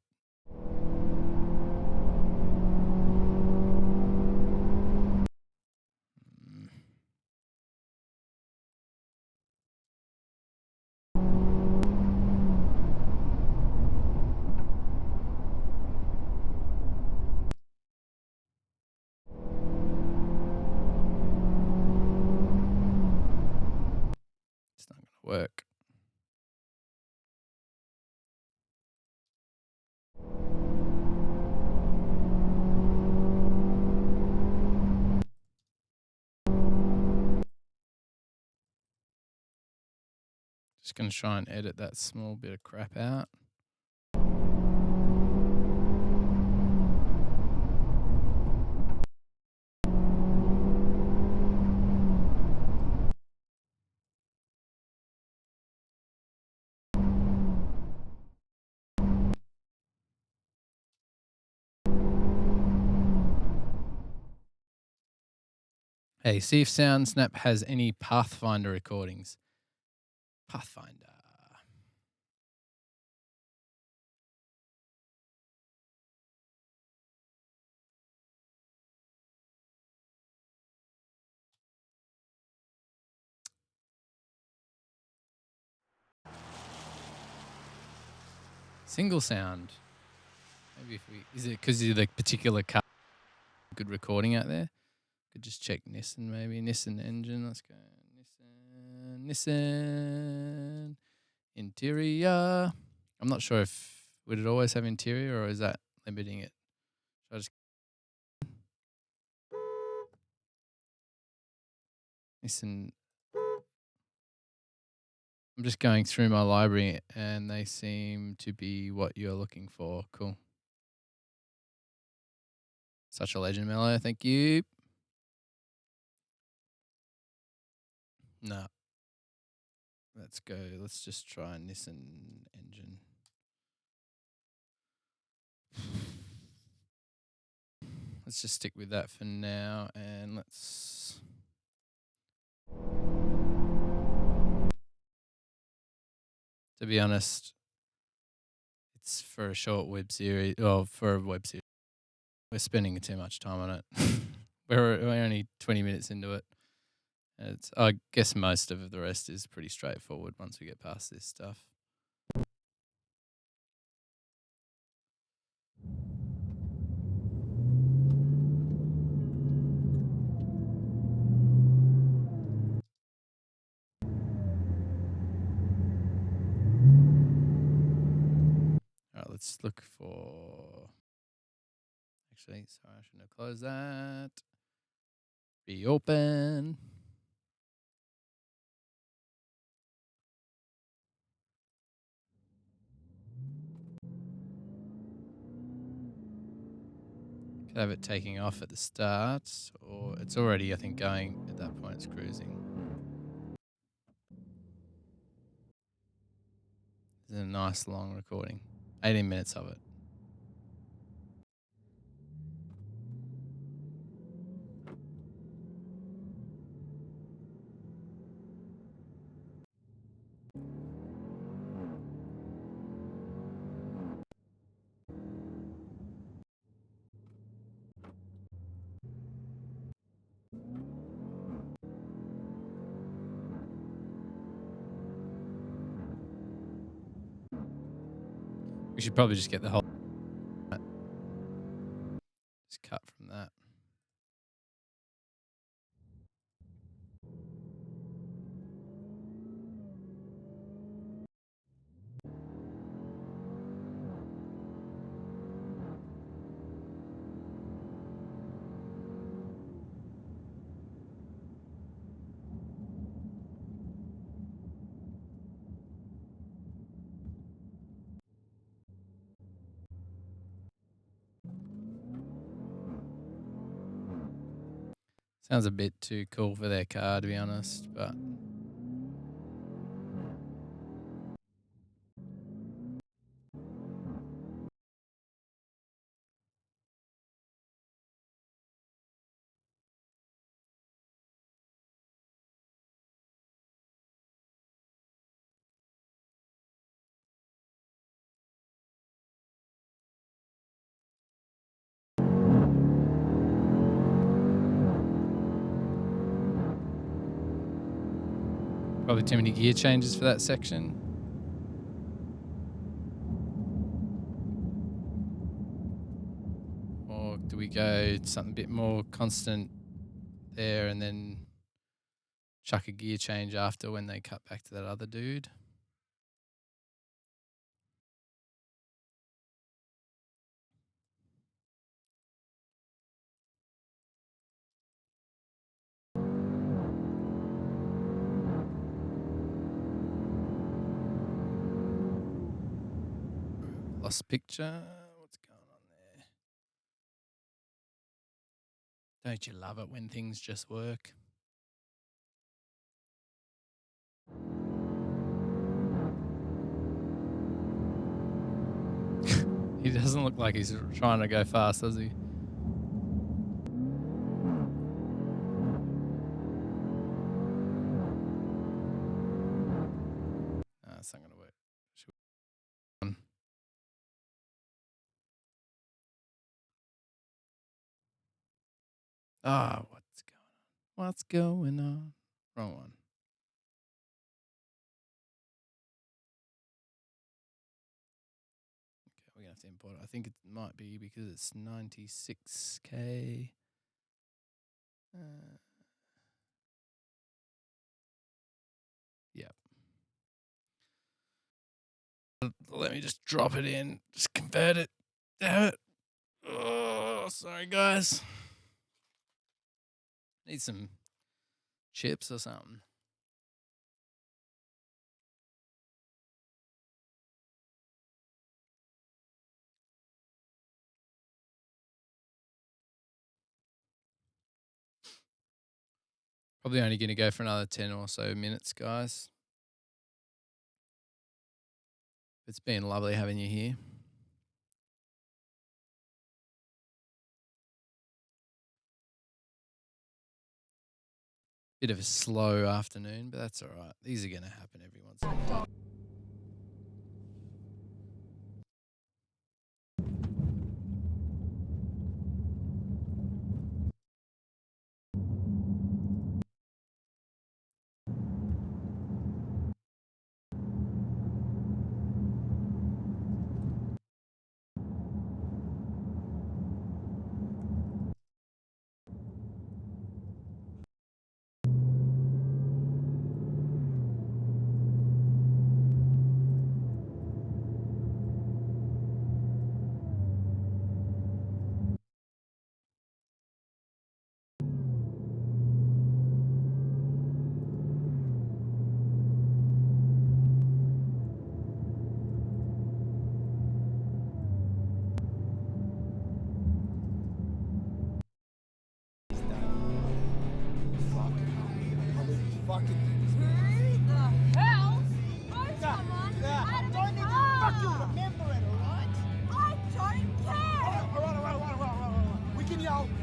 It's not going to work. Just going to try and edit that small bit of crap out. Hey, see if SoundSnap has any Pathfinder recordings. Pathfinder. Single sound. Maybe if we, is it because you're the particular car, good recording out there? Could just check Nissan maybe. Nissan engine, let's go. Nissan interior. I'm not sure if, would it always have interior or is that limiting it? Should I just Nissan. I'm just going through my library and they seem to be what you're looking for. Cool. Such a legend, Mello. Thank you. No. Let's go. Let's just try Nissan engine. Let's just stick with that for now and let's. To be honest, it's for a short web series. Well, for a web series. We're spending too much time on it. we're only 20 minutes into it. It's, I guess most of the rest is pretty straightforward once we get past this stuff. All right, let's look for. Actually, sorry, I shouldn't have closed that. Be open. Could have it taking off at the start, or it's already, I think, going at that point. It's cruising. This is a nice long recording. 18 minutes of it. We should probably just get the whole. Just cut from that. Sounds a bit too cool for their car, to be honest, but probably too many gear changes for that section. Or do we go something a bit more constant there and then chuck a gear change after when they cut back to that other dude? Lost picture. What's going on there? Don't you love it when things just work? He doesn't look like he's trying to go fast, does he? That's not going to work. Ah, what's going on? What's going on? Wrong one. Okay, we're going to have to import it. I think it might be because it's 96K. Yep. Let me just drop it in. Just convert it. Damn it. Oh, sorry, guys. Need some chips or something. Probably only going to go for another 10 or so minutes, guys. It's been lovely having you here. Bit of a slow afternoon, but that's all right. These are going to happen every once in a while.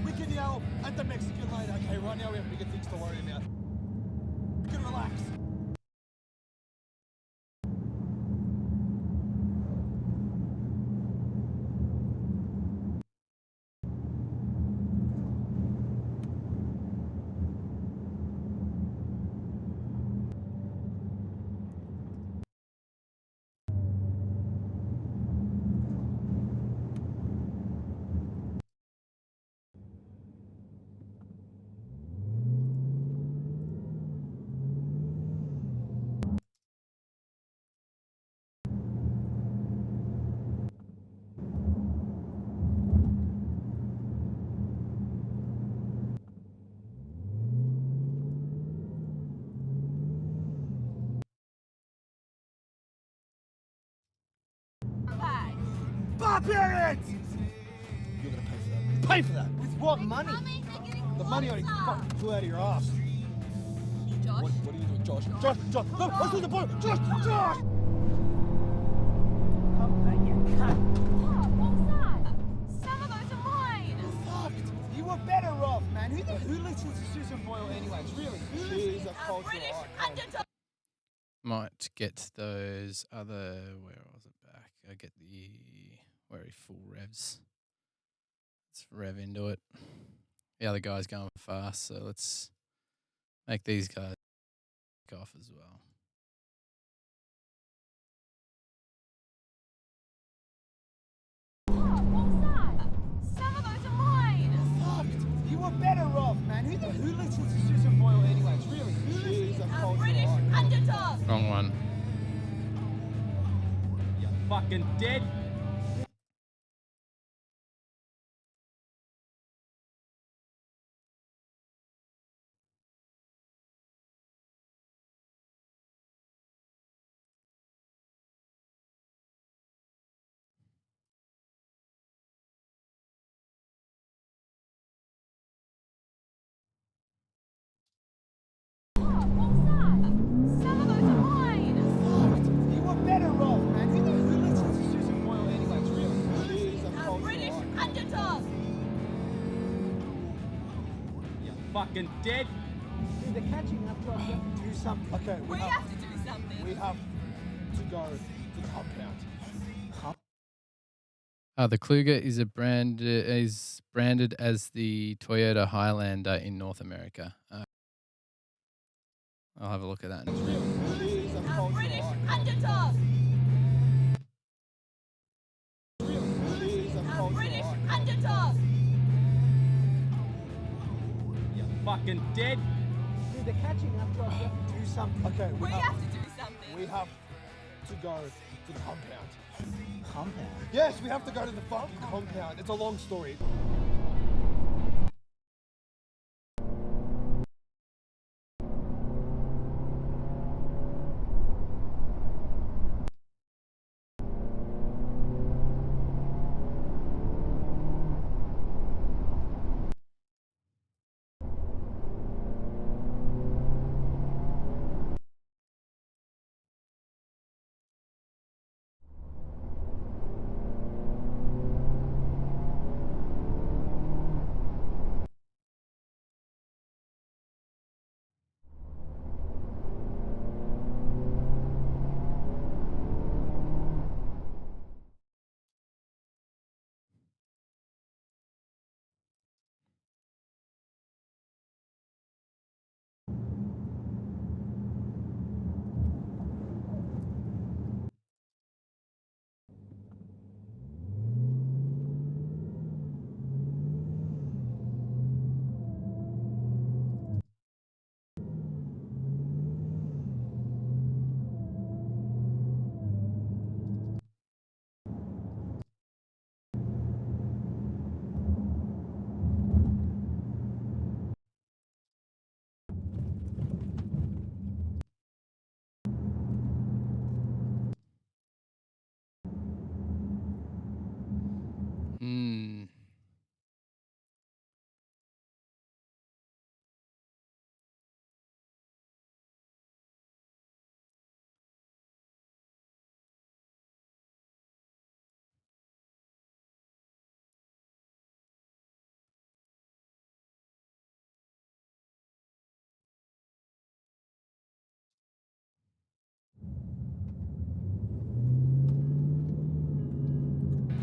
We can yell at the Mexican later, okay? Right now we have bigger things to worry about. We can relax. Barbarians! You're gonna pay for that. Pay for that! With what money? The money only fucking flew out of your ass. Josh? What are you doing, Josh? Josh! No, let's do the boat! Josh! Oh, what was that? Some of those are mine. Fucked. You were better off, man. Who listens to Susan Boyle anyways? Really? Who She's a cultural British icon. underdog. Might get those other. Where was it back? I get the very full revs. Let's rev into it. The other guy's going fast, so let's make these guys off as well. Oh, what was that? Some of those are mine. Fucked. You were better off, man. Who listens to Susan Boyle anyways? Really? She's a cultural British icon. underdog. Wrong one. You fucking dead. Oh, what was that? Some of those are mine. Fucked. You were better off, man. Who listens to Susan Boyle anyways? Really? She's a cultural British icon. underdog. You fucking dead. Dude, they're catching up, Josh. You have to do something. Okay, We have to do something. we have to go to the compound. The Kluger is branded as the Toyota Highlander in North America. I'll have a look at that. She's a cultural British icon. underdog. She's a cultural British icon. underdog. You fucking dead. Dude, they're catching up, Josh. You have to do something. Okay, We have to do something. we have to go to the compound. Compound. Yes, we have to go to the fucking compound. It's a long story.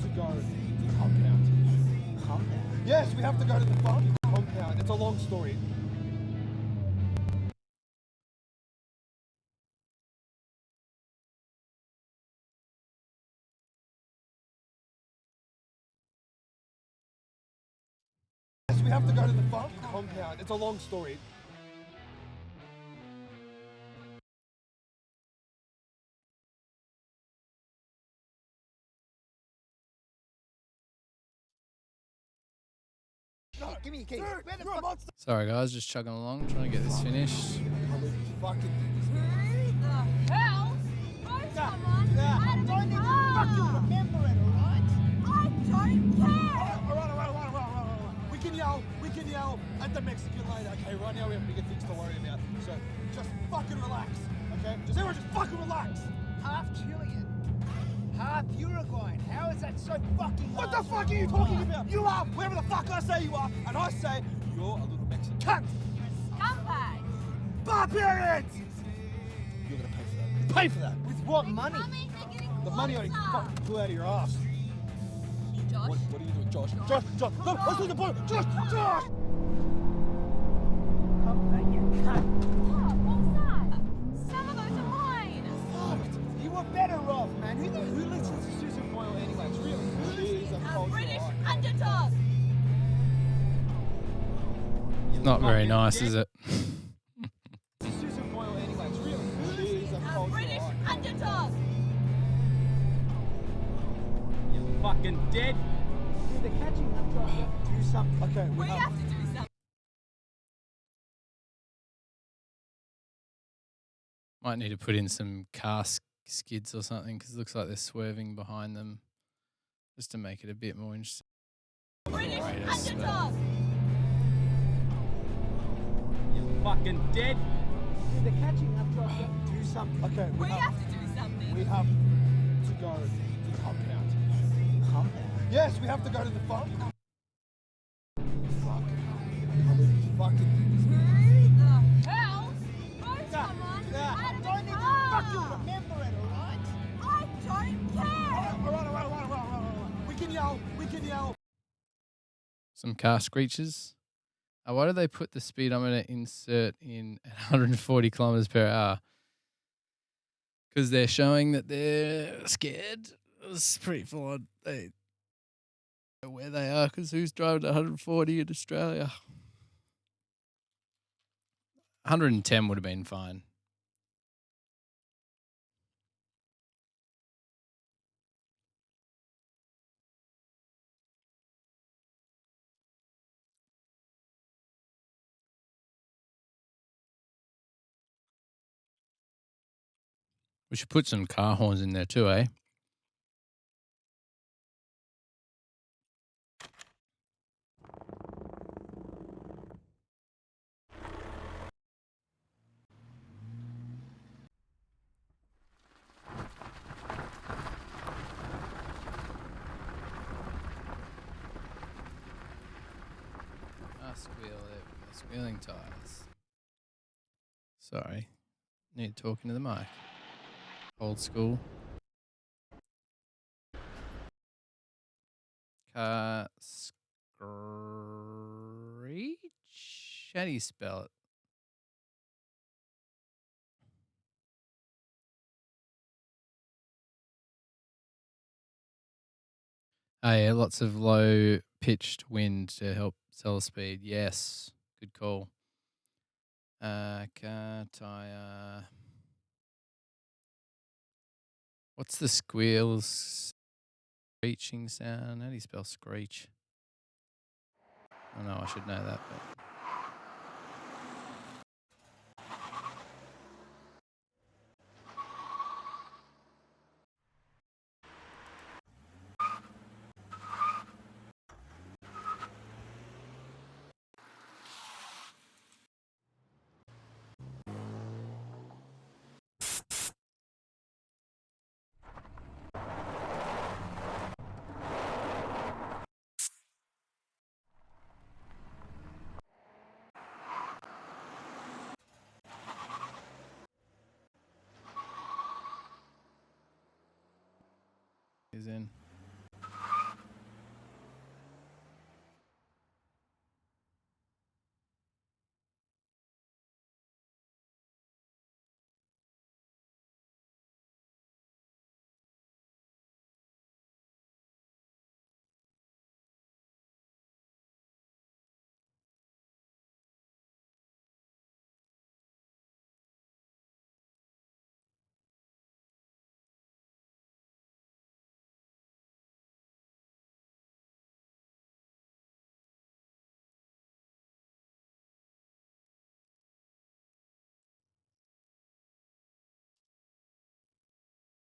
To go to the compound. Compound. Yes, we have to go to the fucking compound. It's a long story. Yes, we have to go to the fucking compound. It's a long story. No, give me your keys. Where the You're a fuck? monster. Sorry, guys, just chugging along, trying to get this finished. I can't believe you fucking did this. Who the hell wrote someone out of Don't the even car? fucking remember it, alright? I don't care. All right. We can yell at the mix. right now we have bigger things to worry about. So just fucking relax, okay? Just everyone just fucking relax. Half Chilean, half Uruguayan. How is that so fucking What the hard? fuck are you talking about? You are wherever the fuck I say you are, and I say you're a little Mexican cunt. Scumbag! Barbarians! You're gonna pay for that. Pay for that. With what money? Mummy, they're getting The money already closer. fucking flew out of your ass. Josh? What are you doing, Josh? Josh! No, let's do the boy! Josh! Come back, you cunt. What was that? Some of those are mine. Fucked. You were better off, man. Who listens to Susan Boyle anyways? Really? Who She's a A culture British icon. underdog. It's not very nice, is it? Susan Boyle anyways? Really? She's a A culture British icon. underdog. You're fucking dead. Dude, they're catching up to us. We have to do something. Okay, We have to do something. Might need to put in some car skids or something because it looks like they're swerving behind them just to make it a bit more interesting. British Greatest, but- underdog. You're fucking dead. Dude, they're catching up to us. We have to do something. Okay, We have to do something. we have to go to the compound. Compound. Yes, we have to go to the farm. Fucking hell. I believe you fucking Who the hell? Wrote someone Yeah, out of don't the need to car. fucking remember it, alright? I don't care. Alright. We can yell. Some car screeches. Why do they put the speedometer insert in at 140 kilometers per hour? Because they're showing that they're scared. It's pretty full on. They know where they are because who's driving at 140 in Australia? 110 would have been fine. We should put some car horns in there too, eh? Squealing tires. Sorry. Need to talk into the mic. Old school. Car screech? How do you spell it? Oh yeah, lots of low pitched wind to help sell speed. Yes. Good call. Car tire. What's the squeals screeching sound? How do you spell screech? I know I should know that, but he's in.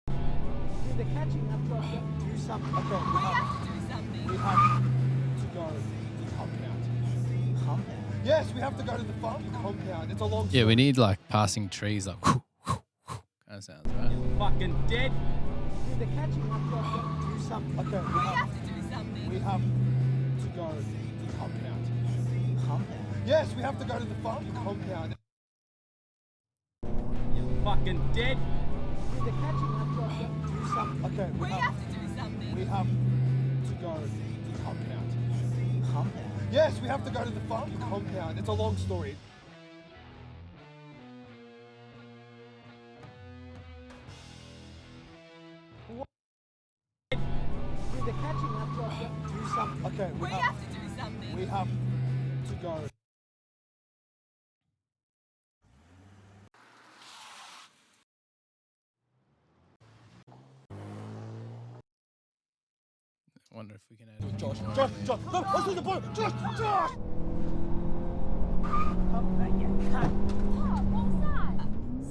Dude, they're catching up to us. We have to do something. Okay, We have to do something. we have to go to the compound. Compound. Yes, we have to go to the fucking compound. It's a long Yeah, story. we need like passing trees, like kind of sounds, right? Fucking dead. They're catching up. Do something. Okay, We have to do something. we have to go to the compound. Compound. Yes, we have to go to the fucking compound. Fucking dead. They're catching up. Do something. Okay, We have to do something. we have to go to the compound. Compound. Yes, we have to go to the fucking compound. It's a long story. They're catching up. Do something. Okay, We have to do something. we have to go. I wonder if we can add. Josh, no, let's do the boat. Josh.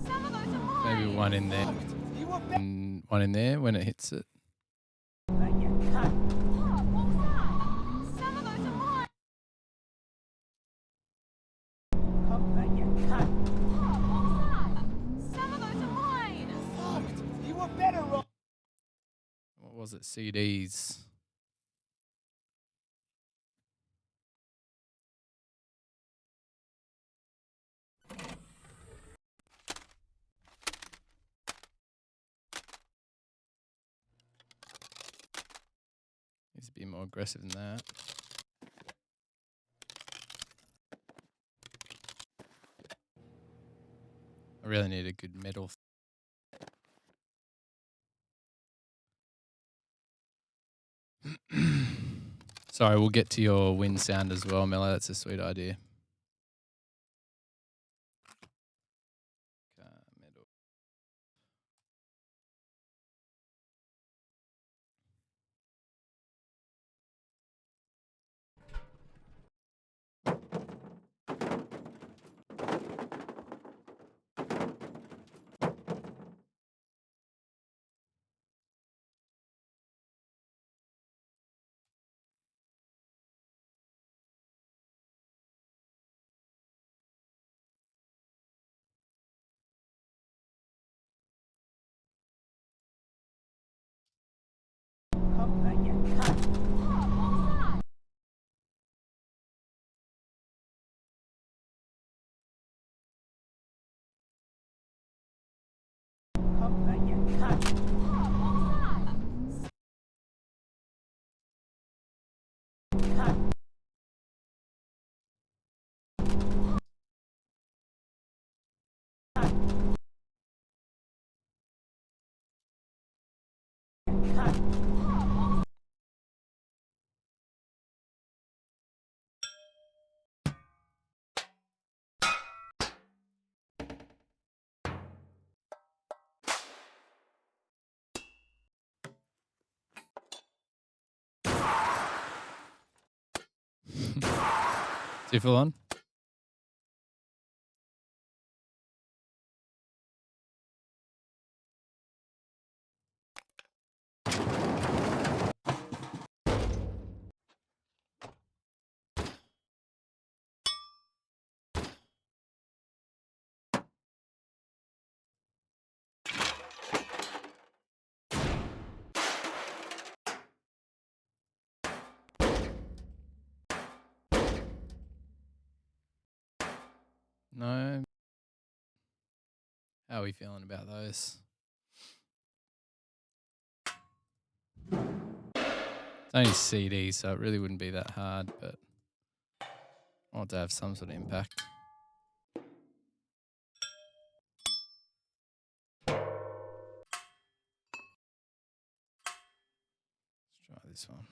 Some of those are mine. Maybe one in there, and one in there when it hits it. Some of those are mine. Some of those are mine. You were better off. What was it? CDs. Needs to be more aggressive than that. I really need a good metal. Sorry, we'll get to your wind sound as well, Mello. That's a sweet idea. Metal. Too full on? No. How are we feeling about those? It's only CD, so it really wouldn't be that hard, but I want to have some sort of impact. Let's try this one.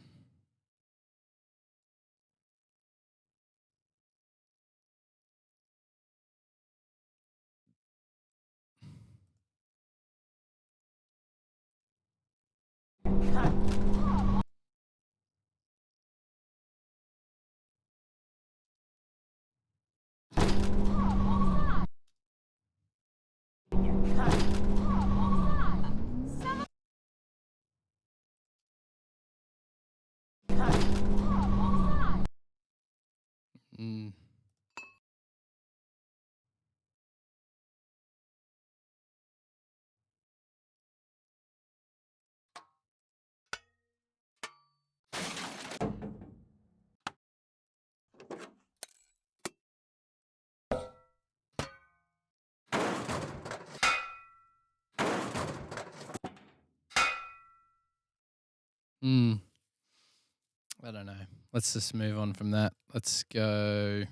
I don't know. Let's just move on from that. Let's go.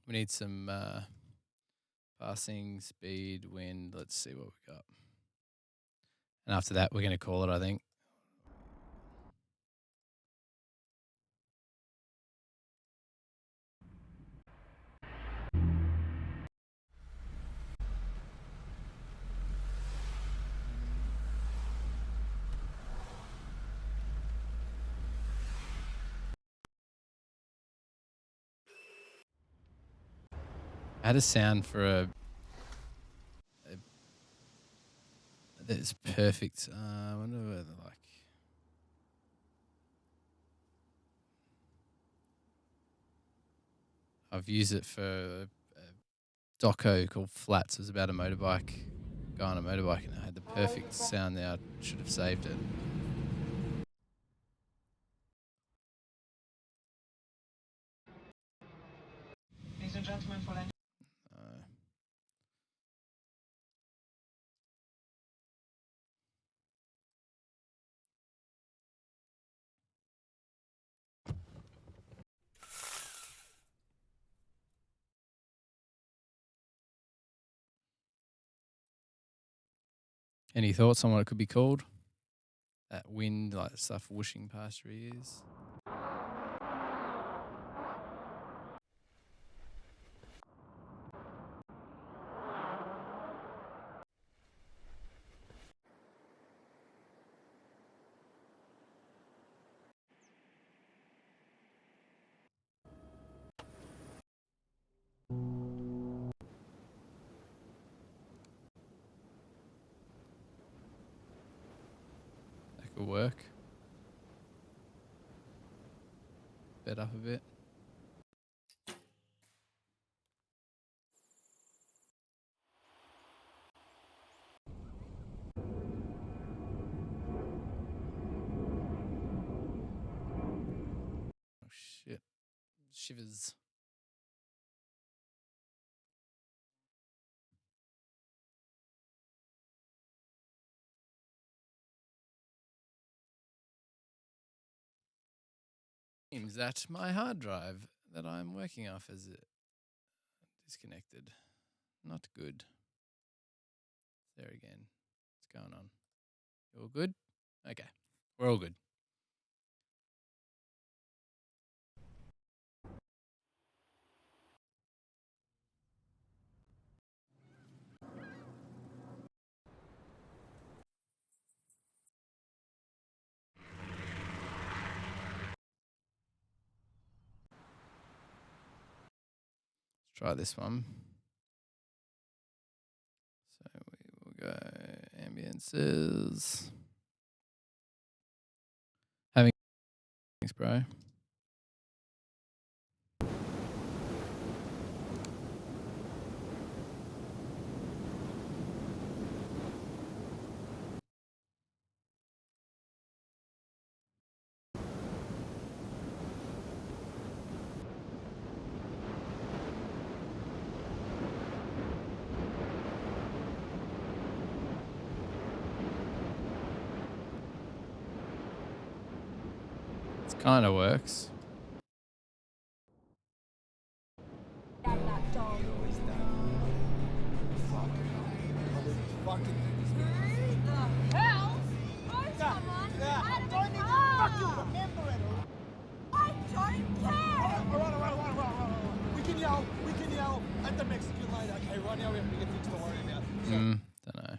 We need some passing, speed, wind. Let's see what we got. And after that, we're going to call it, I think. I had a sound for a that's perfect. I wonder whether I've used it for a doco called Flats. It was about a motorbike, guy on a motorbike, and I had the perfect sound there. I should have saved it. Ladies and gentlemen, for Any thoughts on what it could be called? That wind, like stuff whooshing past your ears. That could work. Bed up a bit. Oh shit. Shivers. Seems that my hard drive that I'm working off is disconnected. Not good. There again. What's going on? You all good? Okay. We're all good. Let's try this one. So we will go ambiences. Having thanks, bro. It kind of works. We can yell at the Mexican lady. Okay, right now we have bigger things to worry about. Don't know.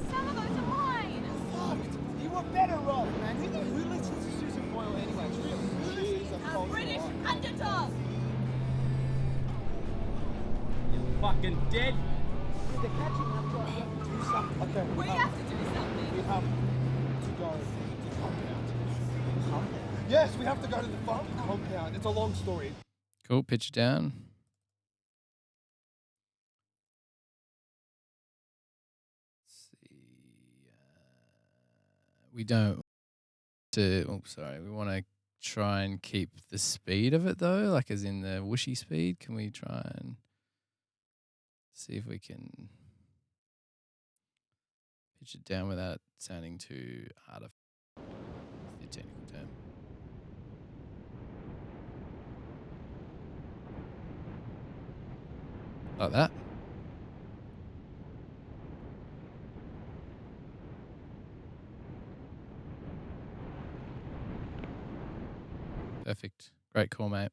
Some of those are mine. Fucked. You were better off, man. Who listens to Susan Boyle anyways? Really? She's a British underdog. Fucking dead. They're catching up to us. We have to do something. Okay, We have to do something. We have to go to the compound. Yes, we have to go to the fucking compound. It's a long story. Cool. Pitch it down. Let's see. we don't we want to try and keep the speed of it though, like as in the whooshy speed. Can we try and see if we can pitch it down without sounding too artificial? That's the technical term. Like that. Perfect. Great call, mate.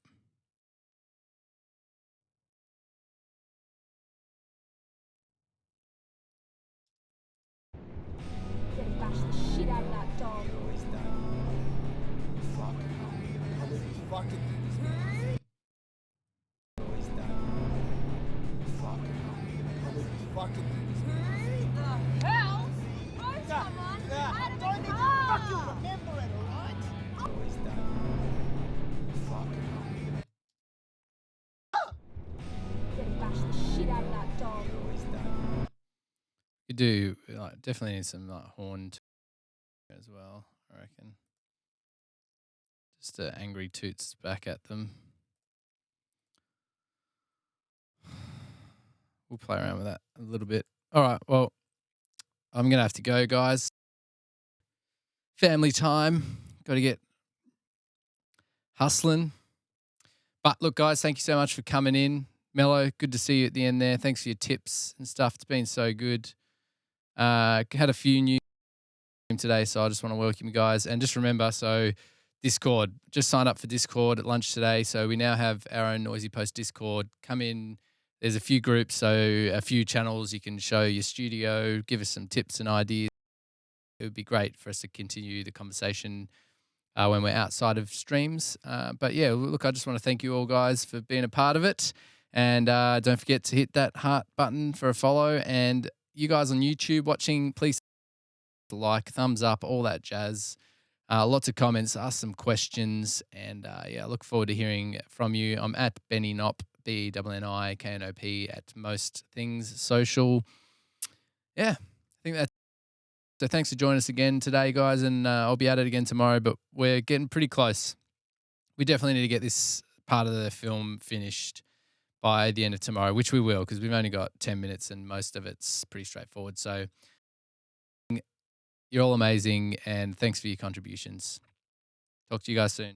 Then bash the shit out of that dog. The hell? Oh, someone out of the car! Remember it, alright? Then bash the shit out of that dog. You do like definitely need some like horn as well, I reckon. Just angry toots back at them. We'll play around with that a little bit. All right, well, I'm gonna have to go, guys. Family time. Got to get hustling. But look, guys, thank you so much for coming in. Mello, good to see you at the end there. Thanks for your tips and stuff. It's been so good. Had a few new today, so I just want to welcome you guys. And just remember, so Discord, just sign up for Discord at lunch today. So we now have our own Noisy Post Discord. Come in. There's a few groups, so a few channels you can show your studio, give us some tips and ideas. It would be great for us to continue the conversation when we're outside of streams. But yeah, look, I just want to thank you all guys for being a part of it. And don't forget to hit that heart button for a follow. And you guys on YouTube watching, please like, thumbs up, all that jazz. Lots of comments, ask some questions. And yeah, I look forward to hearing from you. I'm at Benni Knop, BNNIKNOP at most things social. Yeah, I think that's. So thanks for joining us again today, guys, and I'll be at it again tomorrow, but we're getting pretty close. We definitely need to get this part of the film finished by the end of tomorrow, which we will, because we've only got 10 minutes and most of it's pretty straightforward. So you're all amazing, and thanks for your contributions. Talk to you guys soon.